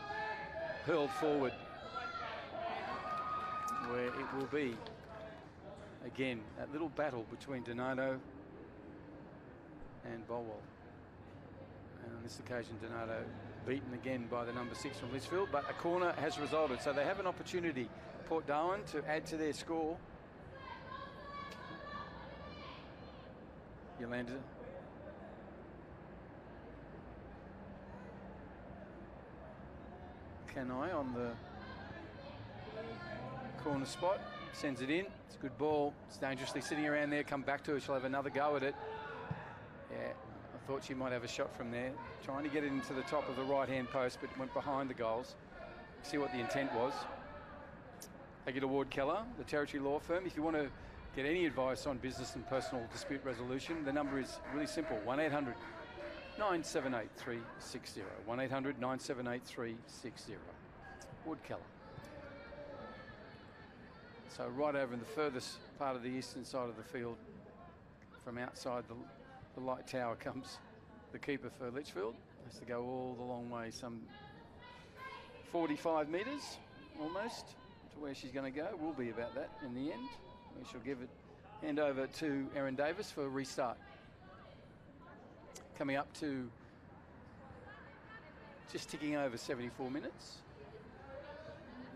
hurled forward, where it will be, again, that little battle between Donato and Bolwell. And on this occasion, Donato beaten again by the number 6 from Litchfield, but a corner has resulted. So they have an opportunity, Port Darwin, to add to their score. Yolanda. Kanai on the corner spot, sends it in. It's a good ball. It's dangerously sitting around there. Come back to her. She'll have another go at it. Yeah, I thought she might have a shot from there. Trying to get it into the top of the right-hand post, but went behind the goals. See what the intent was. Thank you to Ward Keller, the Territory Law Firm. If you want to get any advice on business and personal dispute resolution, the number is really simple, 1-800 978 360. 1-800 978 360. Ward Keller. So right over in the furthest part of the eastern side of the field, from outside the light tower, comes the keeper for Litchfield. Has to go all the long way, some 45 metres almost, to where she's going to go. Will be about that in the end. We shall give it, hand over to Erin Davis for a restart. Coming up to just ticking over 74 minutes.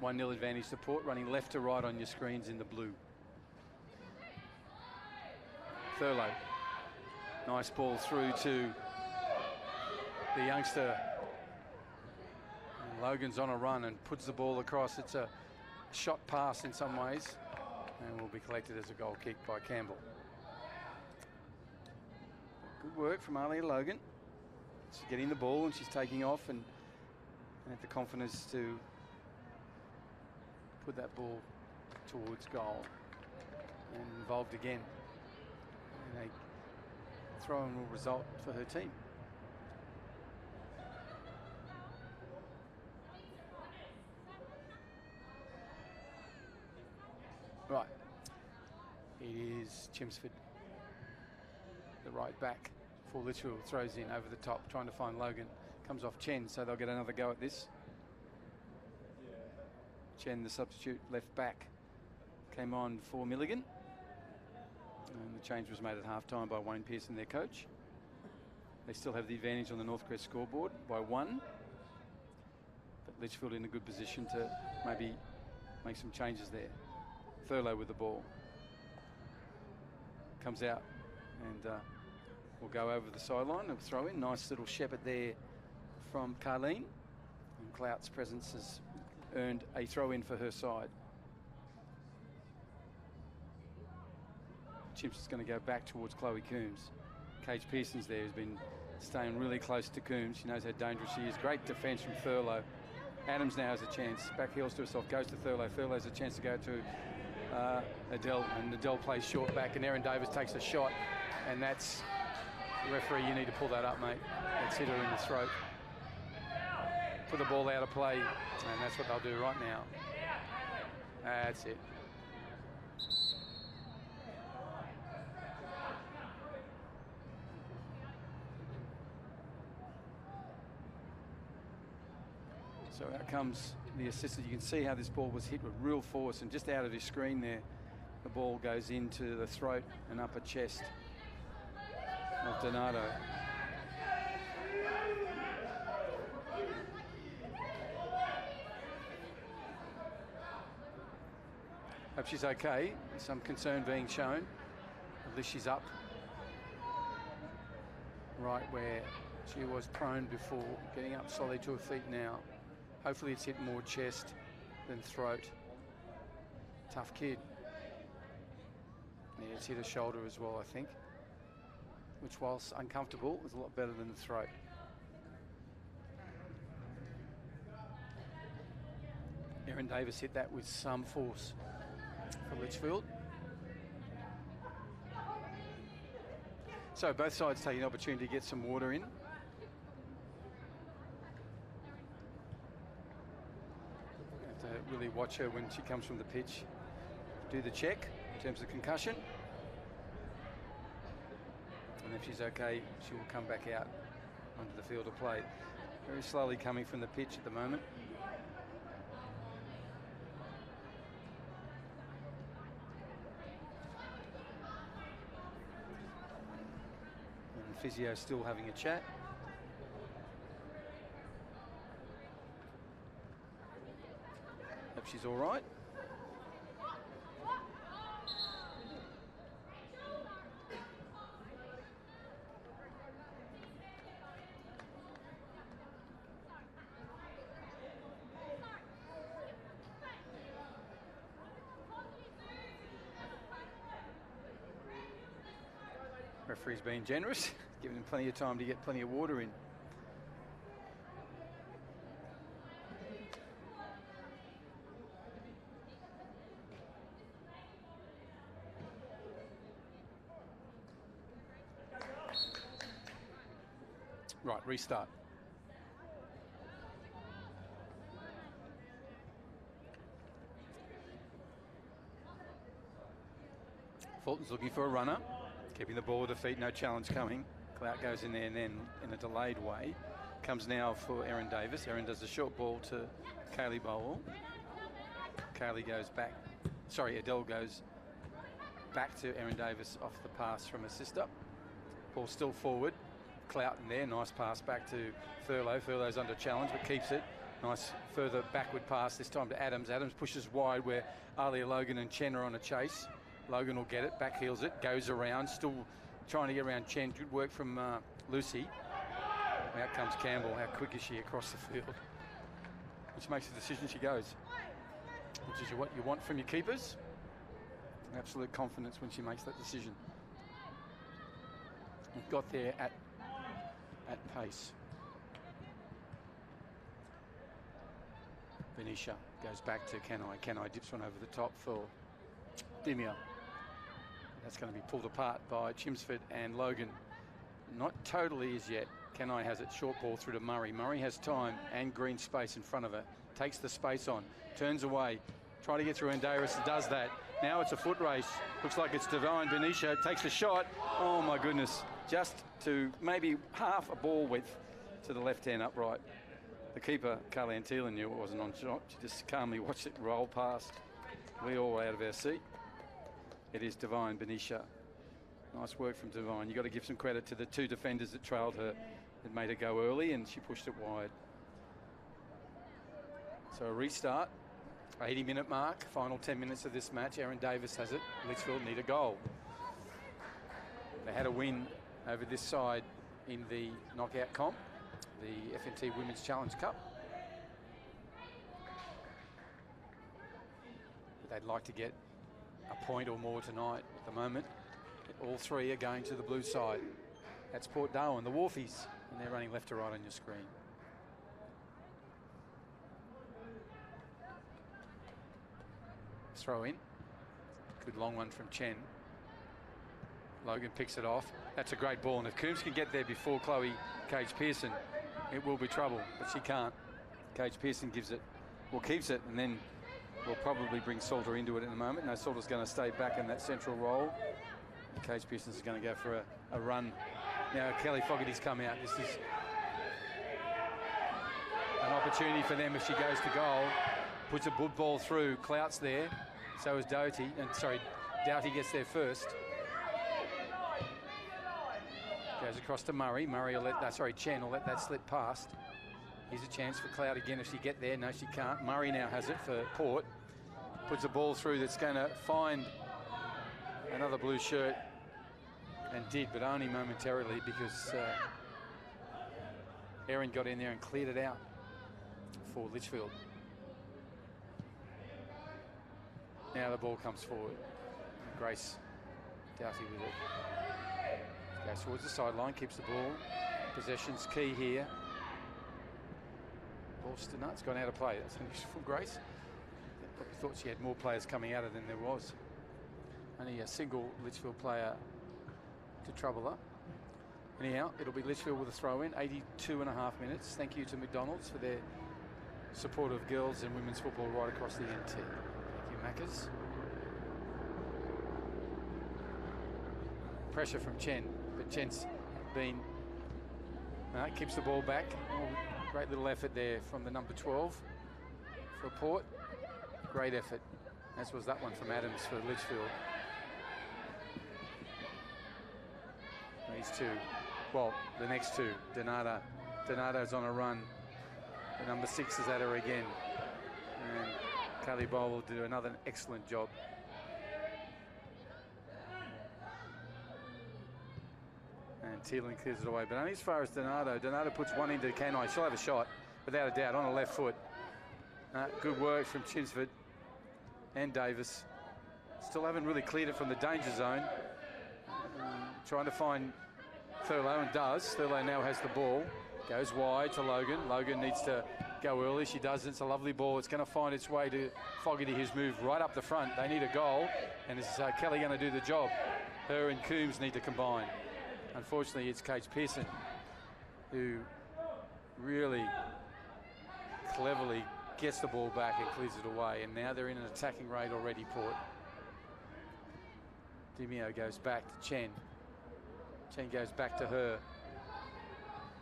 1-0 advantage to Port, running left to right on your screens in the blue. Thurlow. Nice ball through to the youngster. And Logan's on a run and puts the ball across. It's a shot pass in some ways, and will be collected as a goal kick by Campbell. Good work from Alia Logan. She's getting the ball and she's taking off and had the confidence to put that ball towards goal, and involved again. And a throw-in will result for her team. Right. It is Chelmsford, the right back for Litchfield, throws in over the top, trying to find Logan. Comes off Chen, so they'll get another go at this. Chen, the substitute left back, came on for Milligan. And the change was made at half-time by Wayne Pearson, their coach. They still have the advantage on the Northcrest scoreboard by 1. But Litchfield in a good position to maybe make some changes there. Thurlow with the ball. Comes out and will go over the sideline and throw in. Nice little shepherd there from Carleen. And Clout's presence has earned a throw in for her side. Chimps is going to go back towards Chloe Coombs. Kate Pearson's there, who's been staying really close to Coombs. She knows how dangerous she is. Great defence from Thurlow. Adams now has a chance. Back heels to herself, goes to Thurlow. Thurlow has a chance to go to Adele, and Adele plays short back, and Erin Davis takes a shot, and that's, referee, you need to pull that up, mate. That's hit her in the throat. Put the ball out of play, and that's what they'll do right now. That's it. So out comes the assistant. You can see how this ball was hit with real force, and just out of his screen there, the ball goes into the throat and upper chest of Donato. Hope she's okay. Some concern being shown. At least she's up right where she was prone before, getting up solid to her feet now. Hopefully it's hit more chest than throat. Tough kid. Yeah, it's hit her shoulder as well, I think, which, whilst uncomfortable, is a lot better than the throat. Erin Davis hit that with some force for Litchfield. So both sides taking an opportunity to get some water in. really watch her when she comes from the pitch. Do the check in terms of concussion. And if she's okay, she will come back out onto the field of play. Very slowly coming from the pitch at the moment. And physio still having a chat. Hope she's all right. Referee's been generous, giving him plenty of time to get plenty of water in. Right, restart. Fulton's looking for a runner. Keeping the ball at her feet, no challenge coming. Clout goes in there and then in a delayed way. Comes now for Erin Davis. Erin does the short ball to Kaylee Bowell. Kaylee goes back. Sorry, Adele goes back to Erin Davis off the pass from her sister. Ball still forward. Clout in there. Nice pass back to Furlow. Furlow's under challenge but keeps it. Nice further backward pass this time to Adams. Adams pushes wide where Alia Logan and Chen are on a chase. Logan will get it, back heels it, goes around, still trying to get around Chen. Good work from Lucy. Out comes Campbell. How quick is she across the field? Which makes the decision she goes. Which is what you want from your keepers. Absolute confidence when she makes that decision. We've got there at pace. Venetia goes back to Kenai. Kenai dips one over the top for Dimia. That's going to be pulled apart by Chimsford and Logan. Not totally as yet. Kenai has it, short ball through to Murray. Murray has time and green space in front of her. Takes the space on, turns away, trying to get through, and Davis does that. Now it's a foot race. Looks like it's Divine. Venetia takes the shot. Oh my goodness. Just to maybe half a ball width to the left-hand upright. The keeper, Carly Antila, knew it wasn't on shot. She just calmly watched it roll past. We all out of our seat. It is Divine Venetia. Nice work from Divine. You've got to give some credit to the two defenders that trailed her, that made her go early, and she pushed it wide. So a restart, 80-minute mark, final 10 minutes of this match. Erin Davis has it. Litchfield need a goal. They had a win over this side in the knockout comp, the FNT Women's Challenge Cup. But they'd like to get a point or more tonight at the moment. All three are going to the blue side. That's Port Darwin, the Wharfies, and they're running left to right on your screen. Throw in. Good long one from Chen. Logan picks it off. That's a great ball, and if Coombs can get there before Chloe Cage-Pearson, it will be trouble, but she can't. Cage-Pearson gives it, or keeps it, and then we'll probably bring Salter into it in a moment. No, Salter's going to stay back in that central role. Cage-Pearson's going to go for a run. Now Kelly Fogarty's come out. This is an opportunity for them if she goes to goal. Puts a good ball through. Clout's there. So is Doughty. And sorry, Doughty gets there first. Goes across to Murray. Murray will let that, sorry, Chen will let that slip past. Here's a chance for Clout again if she get there. No, she can't. Murray now has it for Port. Puts a ball through that's going to find another blue shirt, and did, but only momentarily, because Erin got in there and cleared it out for Litchfield. Now the ball comes forward. Grace Doughty with it. Goes towards the sideline, keeps the ball. Possession's key here. Ball's still nuts, gone out of play. That's unusual from Grace. Probably thought she had more players coming at her than there was. Only a single Litchfield player to trouble her. Anyhow, it'll be Litchfield with a throw in, 82.5 minutes. Thank you to McDonald's for their support of girls and women's football right across the NT. Thank you, Maccas. Pressure from Chen, but Chen's been keeps the ball back. Oh, great little effort there from the number 12 for Port. Great effort, as was that one from Adams for Litchfield. These two, well, the next two, Donato's on a run. The number 6 is at her again. And Kaylee Bowl will do another excellent job. And Teeling clears it away, but only as far as Donato. Donato puts one into Canine. She'll have a shot, without a doubt, on her left foot. Good work from Chinsford and Davis. Still haven't really cleared it from the danger zone. Trying to find Thurlow, and does. Thurlow now has the ball. Goes wide to Logan. Logan needs to go early. She does. It's a lovely ball. It's going to find its way to Fogarty, who's moved right up the front. They need a goal, and is Kelly going to do the job? Her and Coombs need to combine. Unfortunately, it's Kate Pearson who really cleverly gets the ball back and clears it away. And now they're in an attacking raid already, Port. Dimio goes back to Chen. Chen goes back to her.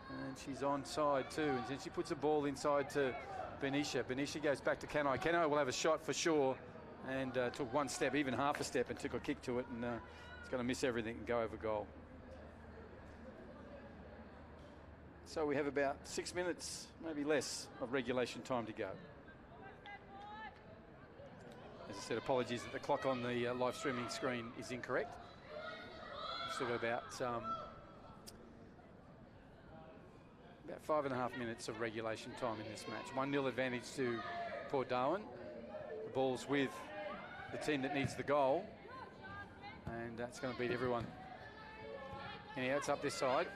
And she's onside too. And then she puts a ball inside to Benicia. Benicia goes back to Kenai. Kenai will have a shot for sure. And took one step, even half a step, and took a kick to it. And it's going to miss everything and go over goal. So we have about 6 minutes, maybe less, of regulation time to go. As I said, apologies that the clock on the live streaming screen is incorrect. We've still got about 5.5 minutes of regulation time in this match. 1-0 advantage to Port Darwin. The ball's with the team that needs the goal, and that's going to beat everyone. Anyhow, it's up this side.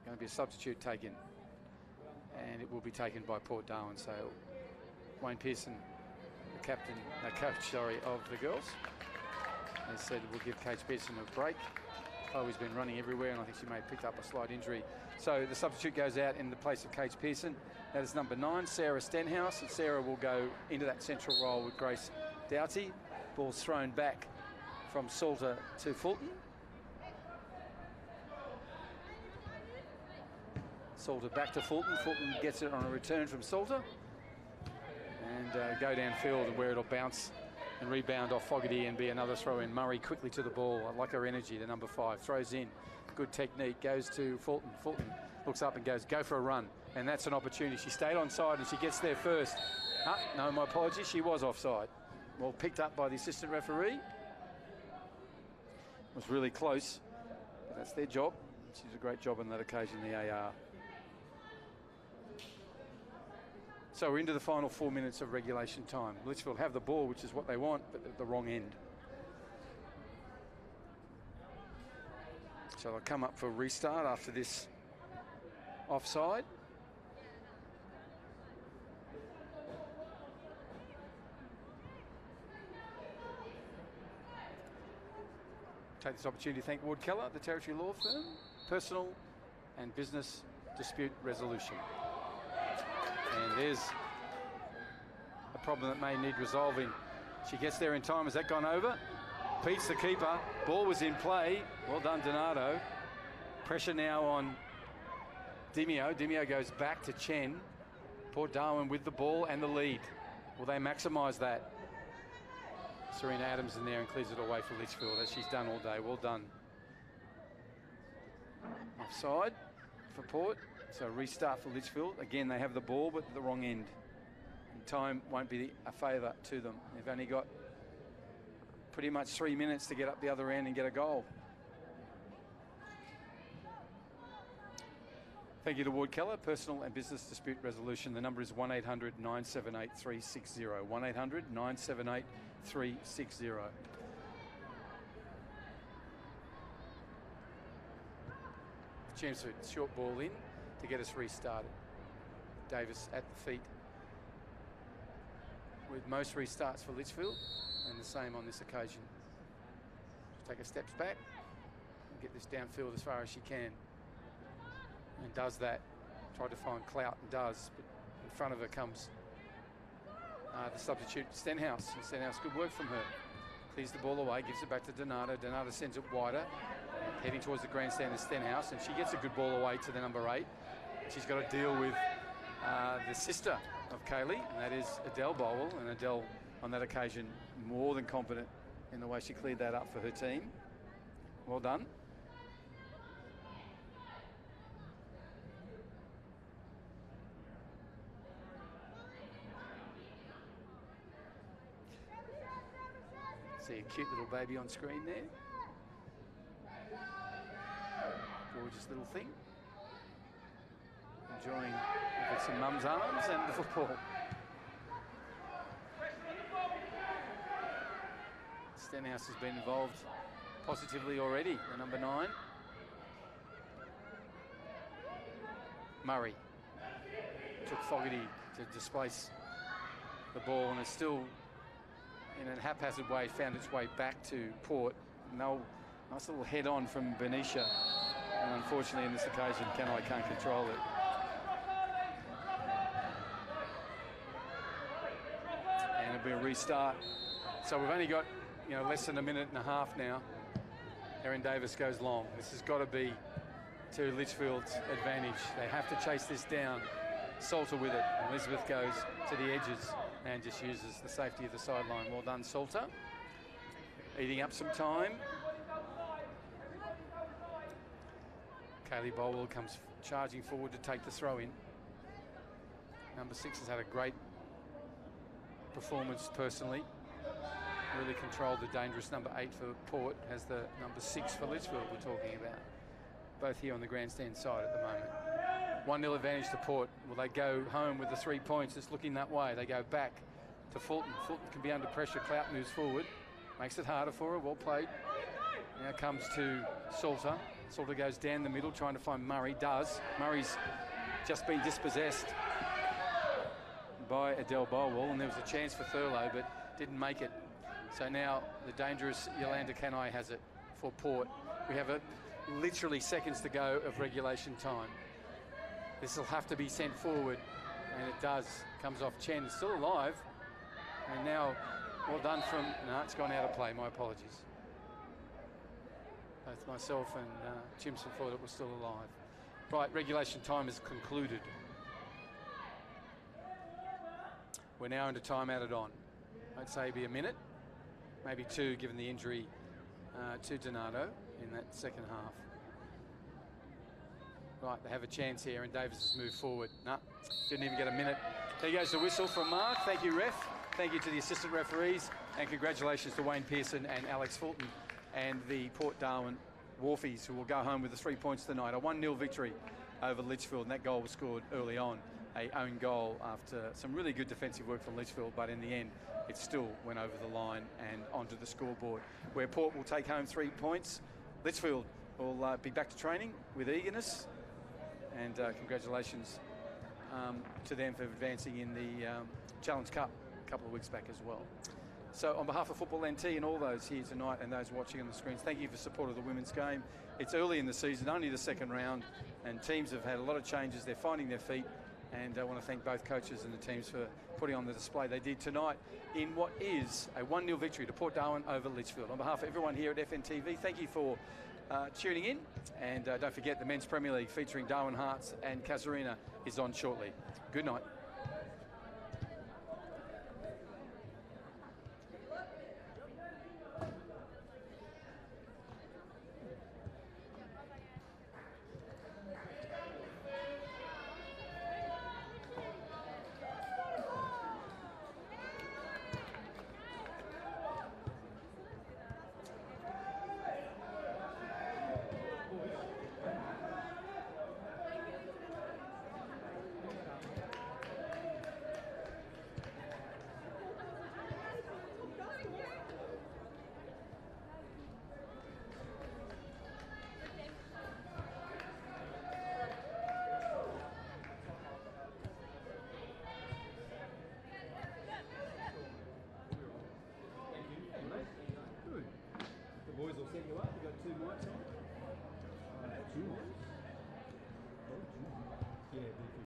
Going to be a substitute taken, and it will be taken by Port Darwin. So Wayne Pearson, the captain, coach, of the girls, has said we'll give Kate Pearson a break. Chloe's been running everywhere, and I think she may have picked up a slight injury. So the substitute goes out in the place of Kate Pearson. That is number 9, Sarah Stenhouse, and Sarah will go into that central role with Grace Doughty. Ball's thrown back from Salter to Fulton. Salter back to Fulton. Fulton gets it on a return from Salter. And go downfield, where it'll bounce and rebound off Fogarty and be another throw in. Murray quickly to the ball. I like her energy, the number 5. Throws in. Good technique. Goes to Fulton. Fulton looks up and goes, go for a run. And that's an opportunity. She stayed onside and she gets there first. No, my apologies. She was offside. Well, picked up by the assistant referee. It was really close. But that's their job. She did a great job on that occasion, the AR. So we're into the final 4 minutes of regulation time. Litchfield have the ball, which is what they want, but at the wrong end. So they'll come up for a restart after this offside. Take this opportunity to thank Ward Keller, the Territory Law Firm, Personal and Business Dispute Resolution. And there's a problem that may need resolving. She gets there in time. Has that gone over? Pete's the keeper. Ball was in play. Well done, Donato. Pressure now on Dimio. Dimio goes back to Chen. Port Darwin with the ball and the lead. Will they maximise that? Serena Adams in there and clears it away for Litchfield, as she's done all day. Well done. Offside for Port. So restart for Litchfield. Again, they have the ball, but at the wrong end. And time won't be a favour to them. They've only got pretty much 3 minutes to get up the other end and get a goal. Thank you to Ward Keller, Personal and Business Dispute Resolution. The number is 1-800-978-360. 1-800-978-360. Chelmsford, short ball in to get us restarted. Davis at the feet with most restarts for Litchfield, and the same on this occasion. Take her steps back and get this downfield as far as she can, and does that tried to find clout and does, but in front of her comes the substitute Stenhouse. And Stenhouse, good work from her. Clears the ball away, gives it back to Donato. Donato sends it wider, heading towards the grandstand is Stenhouse, and she gets a good ball away to the number 8. She's got to deal with the sister of Kaylee, and that is Adele Bowell, and Adele on that occasion more than competent in the way she cleared that up for her team. Well done. See a cute little baby on screen there. Gorgeous little thing. Enjoying with some mum's arms and the football. Stenhouse has been involved positively already, the number 9. Murray took Fogarty to displace the ball, and it's still, in a haphazard way, found its way back to Port. No, nice little head on from Benicia, and unfortunately in this occasion Canai can't control it. And it'll be a restart. So we've only got, less than a minute and a half now. Erin Davis goes long. This has got to be to Litchfield's advantage. They have to chase this down. Salter with it. Elizabeth goes to the edges and just uses the safety of the sideline. Well done, Salter. Eating up some time. Kaylee Bolwell comes charging forward to take the throw in. Number 6 has had a great performance personally. Really controlled the dangerous number 8 for Port, has the number 6 for Litchfield we're talking about. Both here on the grandstand side at the moment. 1-0 advantage to Port. Will they go home with the 3 points? It's looking that way. They go back to Fulton. Fulton can be under pressure. Clout moves forward. Makes it harder for her. Well played. Now comes to Salter. Salter goes down the middle trying to find Murray. Does. Murray's just been dispossessed by Adele Bolwell, and there was a chance for Thurlow but didn't make it. So now the dangerous Yolanda Canai has it for Port. We have literally seconds to go of regulation time. This will have to be sent forward, and it does. Comes off Chen. It's still alive. And now, well done from... No, it's gone out of play. My apologies. Both myself and Chimson thought it was still alive. Right, regulation time is concluded. We're now into time added on. I'd say be a minute, maybe 2, given the injury to Donato in that second half. Right, they have a chance here, and Davis has moved forward. No, didn't even get a minute. There goes the whistle from Mark. Thank you, ref. Thank you to the assistant referees, and congratulations to Wayne Pearson and Alex Fulton and the Port Darwin Wharfies, who will go home with the 3 points tonight. A 1-0 victory over Litchfield, and that goal was scored early on. A own goal after some really good defensive work from Litchfield, but in the end, it still went over the line and onto the scoreboard, where Port will take home 3 points. Litchfield will be back to training with eagerness, and congratulations to them for advancing in the Challenge Cup a couple of weeks back as well. So on behalf of Football NT and all those here tonight and those watching on the screens, thank you for support of the women's game. It's early in the season, only the second round, and teams have had a lot of changes. They're finding their feet, and I want to thank both coaches and the teams for putting on the display they did tonight in what is a 1-0 victory to Port Darwin over Litchfield. On behalf of everyone here at FNTV, thank you for tuning in, and don't forget the Men's Premier League featuring Darwin Hearts and Casuarina is on shortly. Good night. Boys will set you up. You've got 2 mics on. 2 mics? Oh, 2 mics. Yeah.